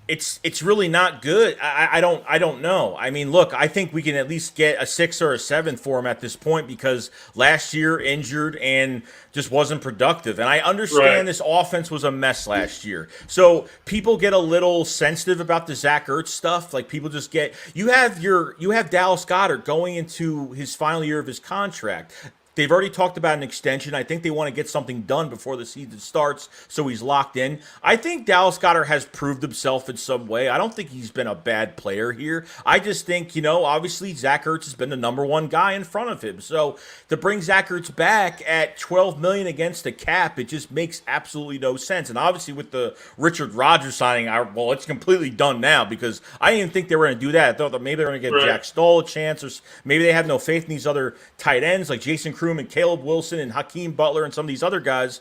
It's really not good. I don't know. I mean, look, I think we can at least get a 6 or a 7 for him at this point because last year injured and just wasn't productive. And I understand This offense was a mess last year. So people get a little sensitive about the Zach Ertz stuff. People just get you have Dallas Goedert going into his final year of his contract. They've already talked about an extension. I think they want to get something done before the season starts, so he's locked in. I think Dallas Goedert has proved himself in some way. I don't think he's been a bad player here. I just think, obviously Zach Ertz has been the number one guy in front of him. So to bring Zach Ertz back at $12 million against the cap, it just makes absolutely no sense. And obviously with the Richard Rodgers signing, well, it's completely done now because I didn't even think they were going to do that. I thought that maybe they were going to get Jack Stoll a chance, or maybe they have no faith in these other tight ends like Jason Kroom and Caleb Wilson and Hakeem Butler and some of these other guys.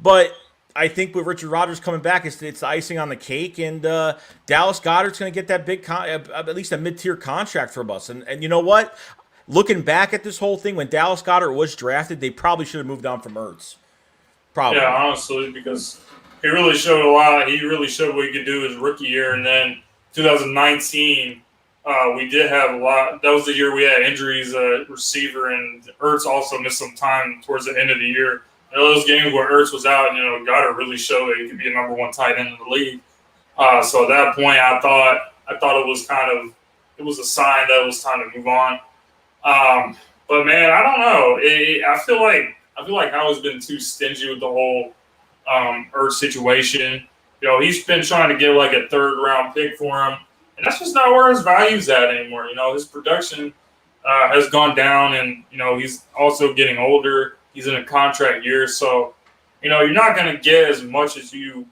But I think with Richard Rodgers coming back, it's the icing on the cake, and Dallas Goedert's going to get that big, at least a mid-tier contract from us. And you know what? Looking back at this whole thing, when Dallas Goedert was drafted, they probably should have moved on from Ertz. Probably. Yeah, honestly, because he really showed a lot. He really showed what he could do his rookie year, and then 2019. We did have a lot. That was the year we had injuries at receiver, and Ertz also missed some time towards the end of the year. And those games where Ertz was out, Goddard really showed that he could be a number one tight end in the league. So at that point, I thought it was a sign that it was time to move on. But man, I don't know. I feel like Howard's been too stingy with the whole Ertz situation. He's been trying to get like a third round pick for him. And that's just not where his value's at anymore. His production has gone down, and, he's also getting older. He's in a contract year. So, you're not going to get as much as you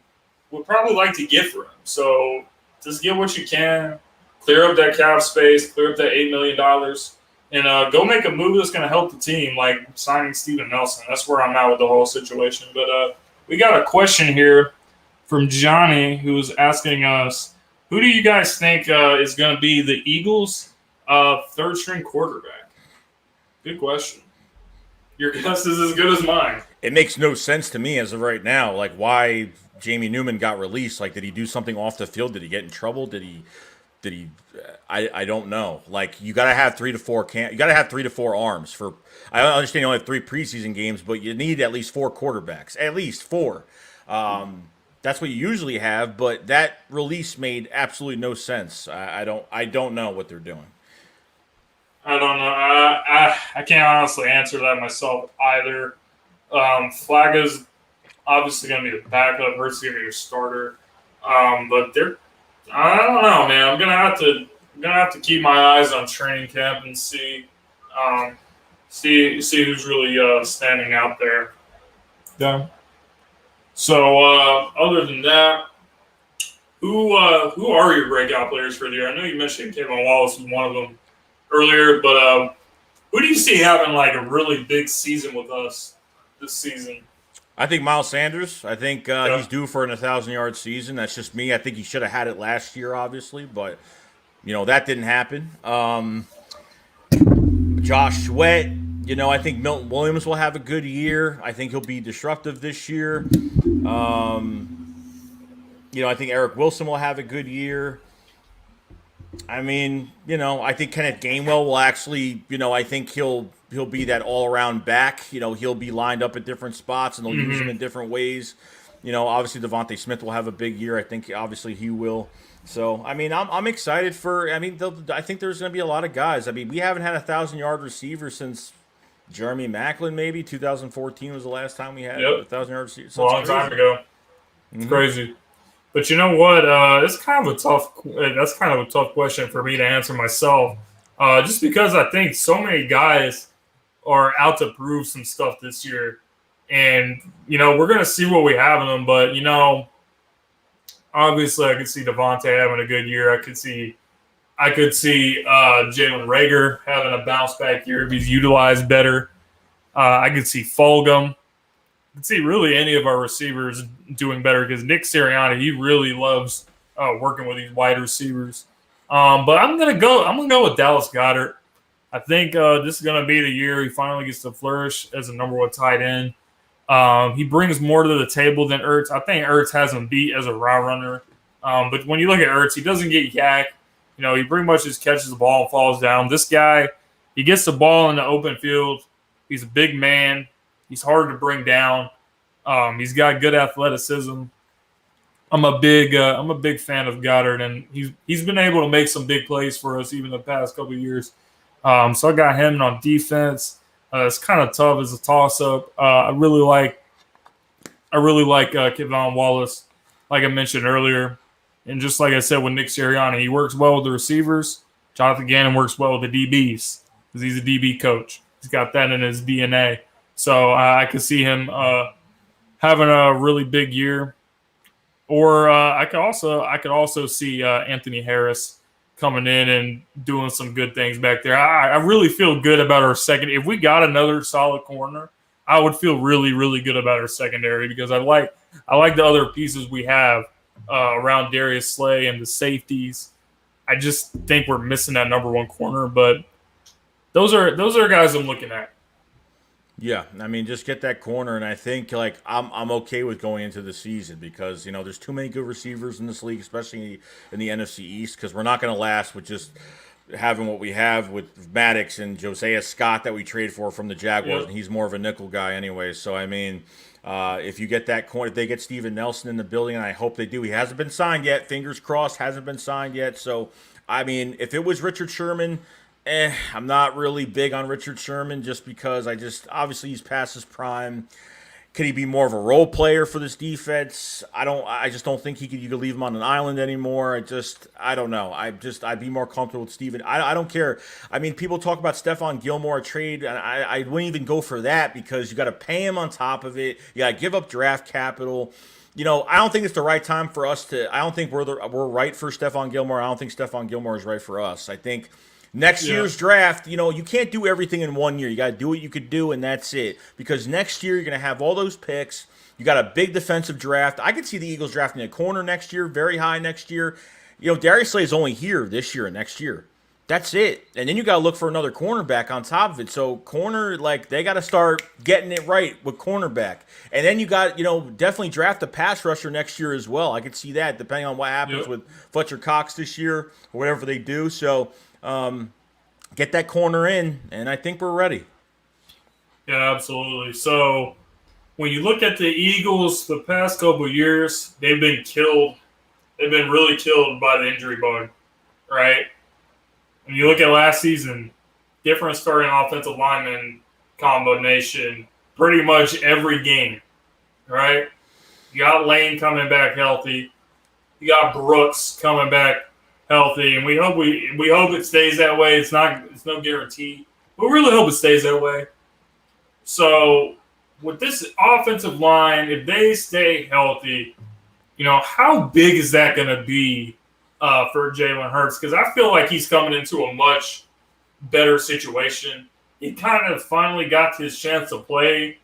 would probably like to get for him. So just get what you can, clear up that cap space, clear up that $8 million, and go make a move that's going to help the team, like signing Steven Nelson. That's where I'm at with the whole situation. But we got a question here from Johnny, who's asking us, who do you guys think is going to be the Eagles' third-string quarterback? Good question. Your guess is as good as mine. It makes no sense to me as of right now, like why Jamie Newman got released. Like, did he do something off the field? Did he get in trouble? Did he? I don't know. Like, you got to have 3 to 4 you got to have 3 to 4 arms for. I understand you only have 3 preseason games, but you need at least 4 quarterbacks, at least 4. That's what you usually have, but that release made absolutely no sense. I don't know what they're doing. I don't know. I can't honestly answer that myself either. Flacco's obviously going to be the backup. Hurts going to be your starter. But I don't know, man. I'm gonna have to keep my eyes on training camp and see who's really standing out there. Yeah. So other than that, who are your breakout players for the year? I know you mentioned Kevin Wallace was one of them earlier, but who do you see having like a really big season with us this season? I think Miles Sanders. I think he's due for an 1,000-yard season. That's just me. I think he should have had it last year, obviously, but that didn't happen. Josh Sweat. I think Milton Williams will have a good year. I think he'll be disruptive this year. I think Eric Wilson will have a good year. I think Kenneth Gainwell will actually, I think he'll be that all-around back. He'll be lined up at different spots, and they'll use him in different ways. Obviously Devontae Smith will have a big year. I think obviously he will. So, I'm excited for – I think there's going to be a lot of guys. We haven't had a 1,000-yard receiver since Jeremy Maclin, maybe. 2014 was the last time we had a 1,000-yard receiver. So a long time ago. It's crazy. But you know what? That's kind of a tough question for me to answer myself. Just because I think so many guys are out to prove some stuff this year. And, we're going to see what we have in them. But, obviously I could see Devontae having a good year. I could see Jalen Reagor having a bounce-back year if he's utilized better. I could see Fulgham. I could see really any of our receivers doing better because Nick Sirianni, he really loves working with these wide receivers. But I'm gonna go with Dallas Goedert. I think this is gonna be the year he finally gets to flourish as a number 1 tight end. He brings more to the table than Ertz. I think Ertz has him beat as a route runner. But when you look at Ertz, he doesn't get yak. He pretty much just catches the ball and falls down. This guy, he gets the ball in the open field. He's a big man. He's hard to bring down. He's got good athleticism. I'm a big fan of Goddard, and he's been able to make some big plays for us even the past couple of years. So I got him on defense. It's kind of tough as a toss-up. I really like Kevon Wallace, like I mentioned earlier. And just like I said with Nick Sirianni, he works well with the receivers. Jonathan Gannon works well with the DBs because he's a DB coach. He's got that in his DNA. So I could see him having a really big year. Or I could also see Anthony Harris coming in and doing some good things back there. I really feel good about our second. If we got another solid corner, I would feel really, really good about our secondary because I like the other pieces we have around Darius Slay and the safeties. I just think we're missing that number one corner, but those are guys I'm looking at. Yeah, I mean, just get that corner, and I think like I'm okay with going into the season because there's too many good receivers in this league, especially in the NFC East, because we're not going to last with just having what we have with Maddox and Josiah Scott that we trade for from the Jaguars, and he's more of a nickel guy anyway. So I mean, if you get that corner, if they get Steven Nelson in the building, and I hope they do, he hasn't been signed yet. Fingers crossed, hasn't been signed yet. So I mean, if it was Richard Sherman. I'm not really big on Richard Sherman just because obviously he's past his prime. Could he be more of a role player for this defense? I just don't think you could leave him on an island anymore. I don't know. I'd be more comfortable with Steven. I don't care. I mean, people talk about Stephon Gilmore trade, and I wouldn't even go for that because you got to pay him on top of it. You got to give up draft capital. I don't think it's the right time for us to. I don't think we're right for Stephon Gilmore. I don't think Stephon Gilmore is right for us. I think next year's draft, you can't do everything in 1 year. You got to do what you could do, and that's it. Because next year, you're going to have all those picks. You got a big defensive draft. I could see the Eagles drafting a corner next year, very high next year. Darius Slay is only here this year and next year. That's it. And then you got to look for another cornerback on top of it. So corner, they got to start getting it right with cornerback. And then you got, definitely draft a pass rusher next year as well. I could see that depending on what happens with Fletcher Cox this year or whatever they do. So get that corner in, and I think we're ready. Yeah, absolutely. So when you look at the Eagles the past couple of years, they've been killed. They've been really killed by the injury bug, right? When you look at last season, different starting offensive lineman combination pretty much every game, right? You got Lane coming back healthy. You got Brooks coming back healthy, and we hope it stays that way. It's no guarantee, but we really hope it stays that way. So with this offensive line, if they stay healthy, how big is that going to be for Jalen Hurts? Because I feel like he's coming into a much better situation. He kind of finally got his chance to play.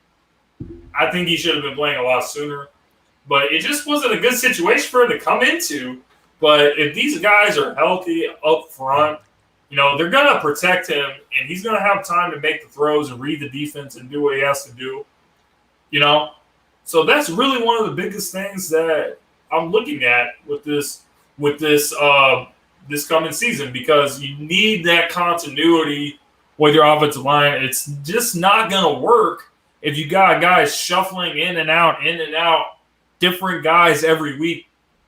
I think he should have been playing a lot sooner, but it just wasn't a good situation for him to come into. But if these guys are healthy up front, they're going to protect him, and he's going to have time to make the throws and read the defense and do what he has to do. So that's really one of the biggest things that I'm looking at with this coming season, because you need that continuity with your offensive line. It's just not going to work if you got guys shuffling in and out, different guys every week,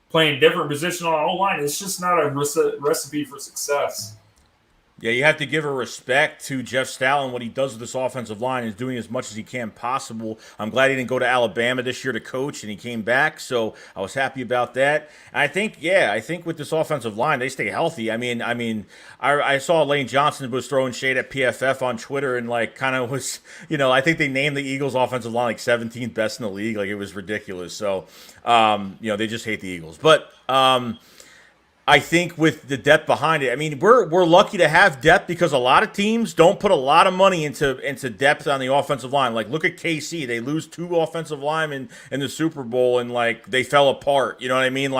playing different positions on our O-line. It's just not a recipe for success. Yeah, you have to give a respect to Jeff Stalin. What he does with this offensive line is doing as much as he can possible. I'm glad he didn't go to Alabama this year to coach, and he came back, so I was happy about that. And I think with this offensive line, they stay healthy. I saw Lane Johnson was throwing shade at PFF on Twitter and kind of was, I think they named the Eagles offensive line 17th best in the league. It was ridiculous. So, they just hate the Eagles. But I think with the depth behind it, we're lucky to have depth because a lot of teams don't put a lot of money into depth on the offensive line. Look at KC. They lose 2 offensive linemen in the Super Bowl, and they fell apart. You know what I mean?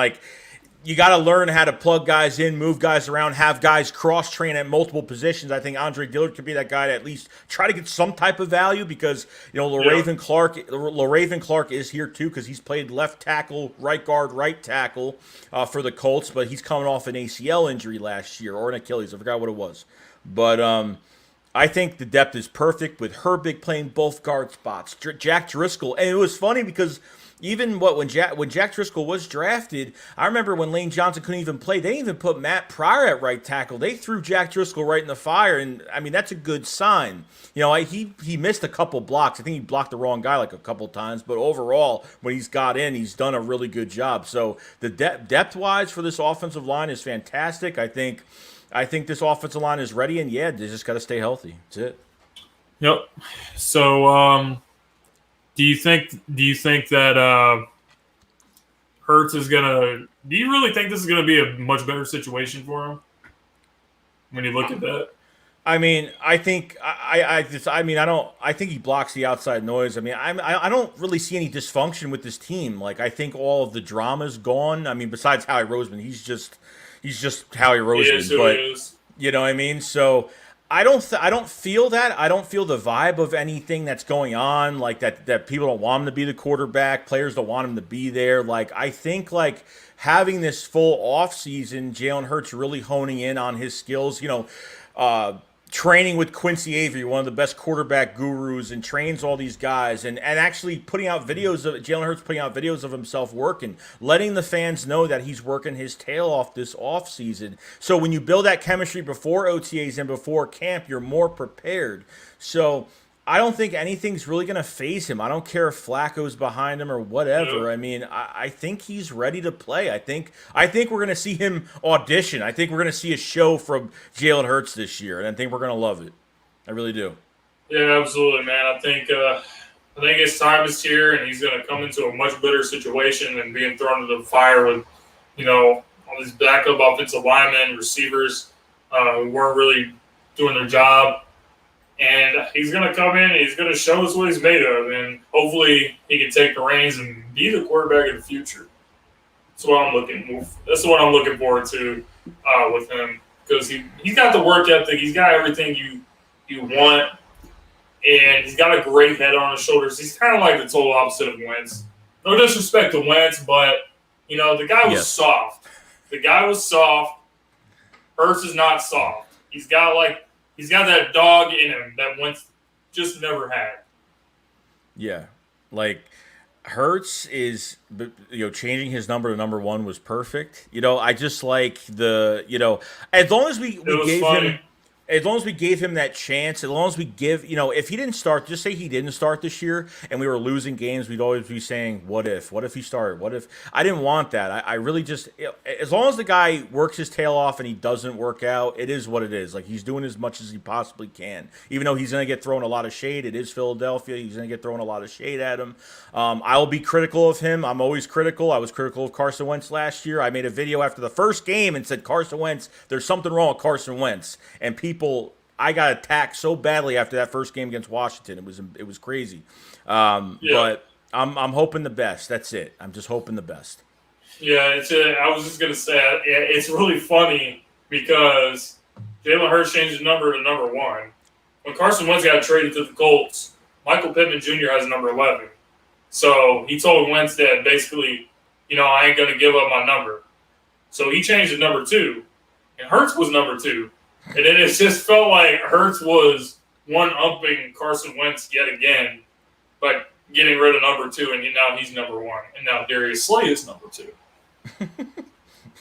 You got to learn how to plug guys in, move guys around, have guys cross-train at multiple positions. I think Andre Dillard could be that guy to at least try to get some type of value because, LaRaven Clark is here too because he's played left tackle, right guard, right tackle for the Colts, but he's coming off an ACL injury last year or an Achilles. I forgot what it was. But I think the depth is perfect with Herbig playing both guard spots. Jack Driscoll. And it was funny because Even when Jack Driscoll was drafted, I remember when Lane Johnson couldn't even play. They didn't even put Matt Pryor at right tackle. They threw Jack Driscoll right in the fire, and I mean that's a good sign. He missed a couple blocks. I think he blocked the wrong guy like a couple times, but overall, when he's got in, he's done a really good job. So the depth wise for this offensive line is fantastic. I think this offensive line is ready, and yeah, they just got to stay healthy. That's it. Yep. So, do you think that Hurts is gonna? Do you really think this is gonna be a much better situation for him when you look at that? I mean, I think I think he blocks the outside noise. I mean, I don't really see any dysfunction with this team. Like, I think all of the drama's gone. I mean, besides Howie Roseman, he's just Howie Roseman. But you know what I mean? So I don't feel that. I don't feel the vibe of anything that's going on. Like that people don't want him to be the quarterback. Players don't want him to be there. Like, I think like having this full offseason, Jalen Hurts really honing in on his skills. Training with Quincy Avery, one of the best quarterback gurus, and trains all these guys, and actually putting out videos of Jalen Hurts putting out videos of himself working, letting the fans know that he's working his tail off this offseason. So when you build that chemistry before OTAs and before camp, you're more prepared. So I don't think anything's really going to phase him. I don't care if Flacco's behind him or whatever. I mean, I think he's ready to play. I think we're going to see him audition. I think we're going to see a show from Jalen Hurts this year, and I think we're going to love it. I really do. Yeah, absolutely, man. I think his time is here, and he's going to come into a much better situation than being thrown into the fire with, all these backup offensive linemen, receivers who weren't really doing their job. And he's going to come in and he's going to show us what he's made of. And hopefully he can take the reins and be the quarterback in the future. That's what I'm looking forward to with him. Because he's got the work ethic. He's got everything you want. And he's got a great head on his shoulders. He's kind of like the total opposite of Wentz. No disrespect to Wentz, but, the guy was soft. The guy was soft. Hurts is not soft. He's got that dog in him that Wentz just never had. Yeah. Like, Hurts is, changing his number to number 1 was perfect. I just like as long as we gave him. As long as we gave him that chance, as long as we give, if he didn't start, just say he didn't start this year and we were losing games, we'd always be saying, what if? What if he started? What if? I didn't want that. I really just, as long as the guy works his tail off and he doesn't work out, it is what it is. Like, he's doing as much as he possibly can. Even though he's going to get thrown a lot of shade. It is Philadelphia. He's going to get thrown a lot of shade at him. I will be critical of him. I'm always critical. I was critical of Carson Wentz last year. I made a video after the first game and said, Carson Wentz, there's something wrong with Carson Wentz. And I got attacked so badly after that first game against Washington. It was crazy. But I'm hoping the best. That's it. I'm just hoping the best. Yeah, I was just gonna say it's really funny because Jalen Hurts changed his number to number 1. When Carson Wentz got traded to the Colts, Michael Pittman Jr. has number 11. So he told Wentz that basically, I ain't gonna give up my number. So he changed to number 2, and Hurts was number 2. And then it just felt like Hurts was one-upping Carson Wentz yet again, but getting rid of number 2, and now he's number 1. And now Darius Slay is number 2.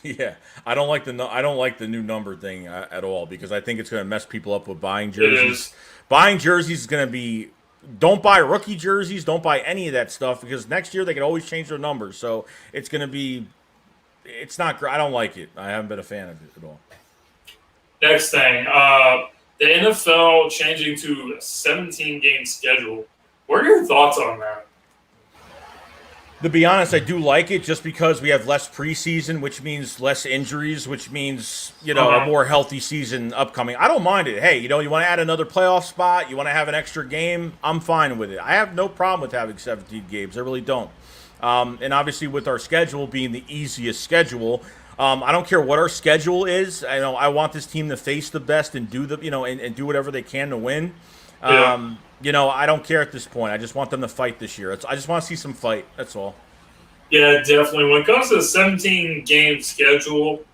Yeah, I don't like the new number thing at all because I think it's going to mess people up with buying jerseys. Buying jerseys is going to be. Don't buy rookie jerseys. Don't buy any of that stuff because next year they can always change their numbers. So it's going to be. It's not great. I don't like it. I haven't been a fan of it at all. Next thing, the NFL changing to a 17-game schedule. What are your thoughts on that? To be honest, I do like it just because we have less preseason, which means less injuries, which means, a more healthy season upcoming. I don't mind it. Hey, you want to add another playoff spot, you want to have an extra game, I'm fine with it. I have no problem with having 17 games. I really don't. And obviously with our schedule being the easiest schedule, I don't care what our schedule is. I want this team to face the best and do and do whatever they can to win. I don't care at this point. I just want them to fight this year. I just want to see some fight. That's all. Yeah, definitely. When it comes to the 17-game schedule,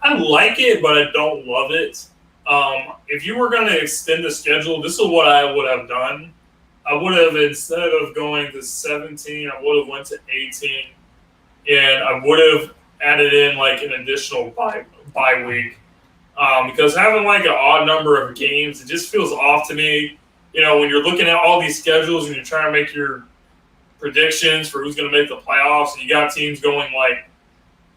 I like it, but I don't love it. If you were going to extend the schedule, this is what I would have done. I would have, instead of going to 17, I would have went to 18, and I would have added in like an additional bye week. Because having like an odd number of games, it just feels off to me. You know, when you're looking at all these schedules and you're trying to make your predictions for who's going to make the playoffs, and you got teams going like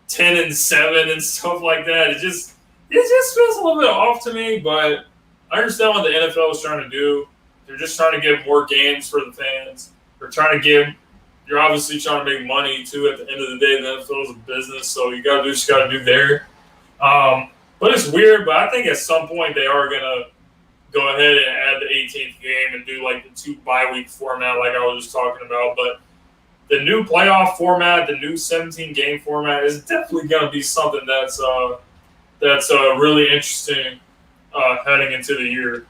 10-7 and stuff like that, it just feels a little bit off to me. But I understand what the NFL is trying to do. They're just trying to give more games for the fans. You're obviously trying to make money too. At the end of the day, the NFL is a business, so you got to do there. But it's weird. But I think at some point they are gonna go ahead and add the 18th game and do like the 2 bye week format, like I was just talking about. But the new playoff format, the new 17 game format, is definitely gonna be something that's really interesting heading into the year.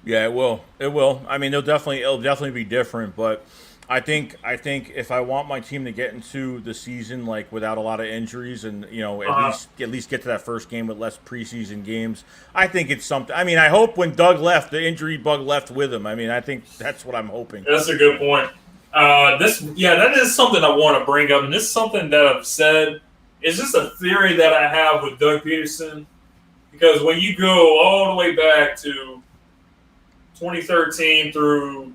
Yeah, it will. It will. I mean, it'll definitely be different, but I think if I want my team to get into the season like without a lot of injuries and at least get to that first game with less preseason games, I think it's something. I mean, I hope when Doug left, the injury bug left with him. I mean, I think that's what I'm hoping. That's a good point. That is something I want to bring up, and this is something that I've said. It's just a theory that I have with Doug Peterson, because when you go all the way back to 2013 through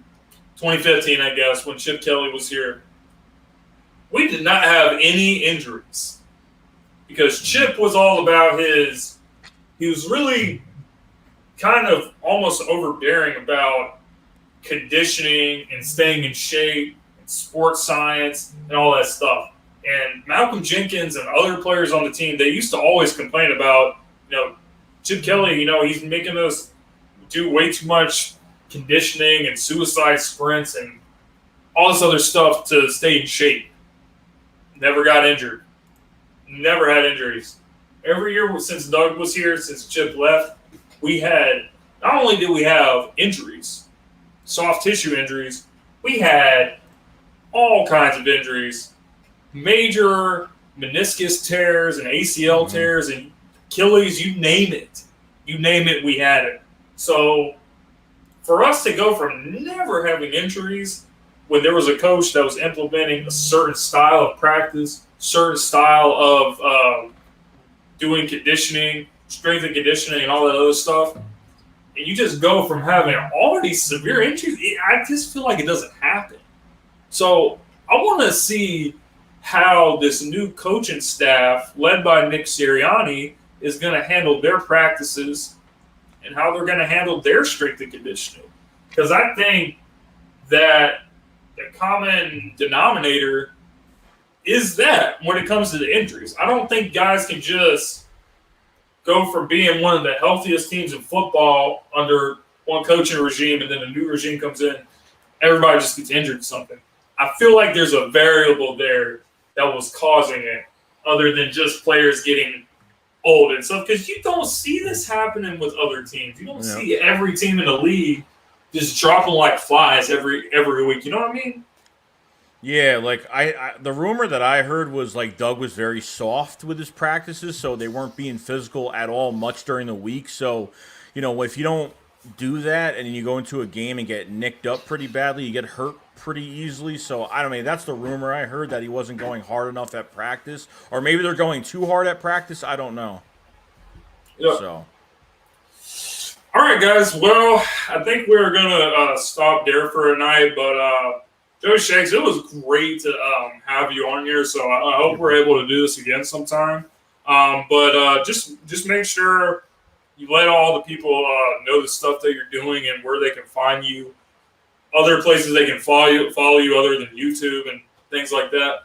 2015, I guess, when Chip Kelly was here, we did not have any injuries because Chip was all about he was really kind of almost overbearing about conditioning and staying in shape and sports science and all that stuff. And Malcolm Jenkins and other players on the team, they used to always complain about, Chip Kelly, he's making us do way too much conditioning and suicide sprints and all this other stuff to stay in shape. Never got injured. Never had injuries. Every year since Doug was here, since Chip left, not only did we have injuries, soft tissue injuries, we had all kinds of injuries, major meniscus tears and ACL tears and Achilles, you name it. You name it, we had it. So for us to go from never having injuries when there was a coach that was implementing a certain style of practice, certain style of doing conditioning, strength and conditioning and all that other stuff, and you just go from having all these severe injuries, I just feel like it doesn't happen. So I want to see how this new coaching staff, led by Nick Sirianni, is going to handle their practices and how they're going to handle their strength and conditioning. Because I think that the common denominator is that when it comes to the injuries. I don't think guys can just go from being one of the healthiest teams in football under one coaching regime and then a new regime comes in, everybody just gets injured or something. I feel like there's a variable there that was causing it other than just players getting old and stuff, because you don't see this happening with other teams. You don't see every team in the league just dropping like flies every week. You know what I mean? Yeah, like I the rumor that I heard was like Doug was very soft with his practices, so they weren't being physical at all much during the week. So, if you don't do that and you go into a game and get nicked up pretty badly, you get hurt pretty easily. So I don't mean that's the rumor I heard, that he wasn't going hard enough at practice, or maybe they're going too hard at practice. I don't know. Yeah. So, all right, guys. Well, I think we're gonna stop there for a night. But Joey Shakes, it was great to have you on here. So I hope we're able to do this again sometime. But just make sure you let all the people know the stuff that you're doing and where they can find you. Other places they can follow you other than YouTube and things like that.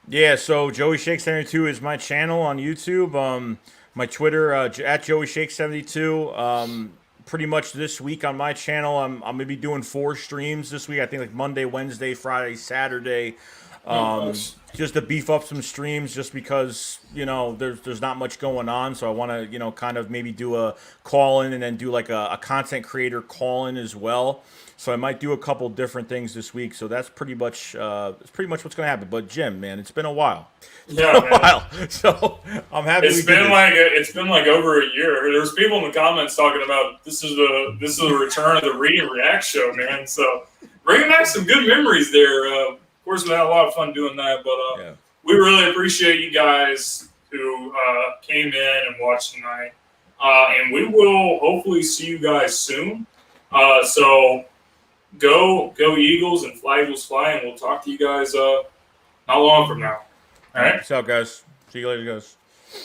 Yeah, so JoeyShakes72 is my channel on YouTube. My Twitter, at JoeyShakes72. Pretty much this week on my channel, I'm going to be doing 4 streams this week. I think like Monday, Wednesday, Friday, Saturday. Nice. Just to beef up some streams, just because there's not much going on, so I want to kind of maybe do a call in and then do like a content creator call in as well. So I might do a couple different things this week. So that's pretty much what's going to happen. But Jim, man, it's been a while. So I'm happy. It's been like over a year. There's people in the comments talking about this is the return of the Read and React show, man. So bringing back some good memories there. Of course, we had a lot of fun doing that, but we really appreciate you guys who came in and watched tonight. And we will hopefully see you guys soon. So go Eagles and fly Eagles fly, and we'll talk to you guys not long from now. All right. Peace out, guys. See you later, guys.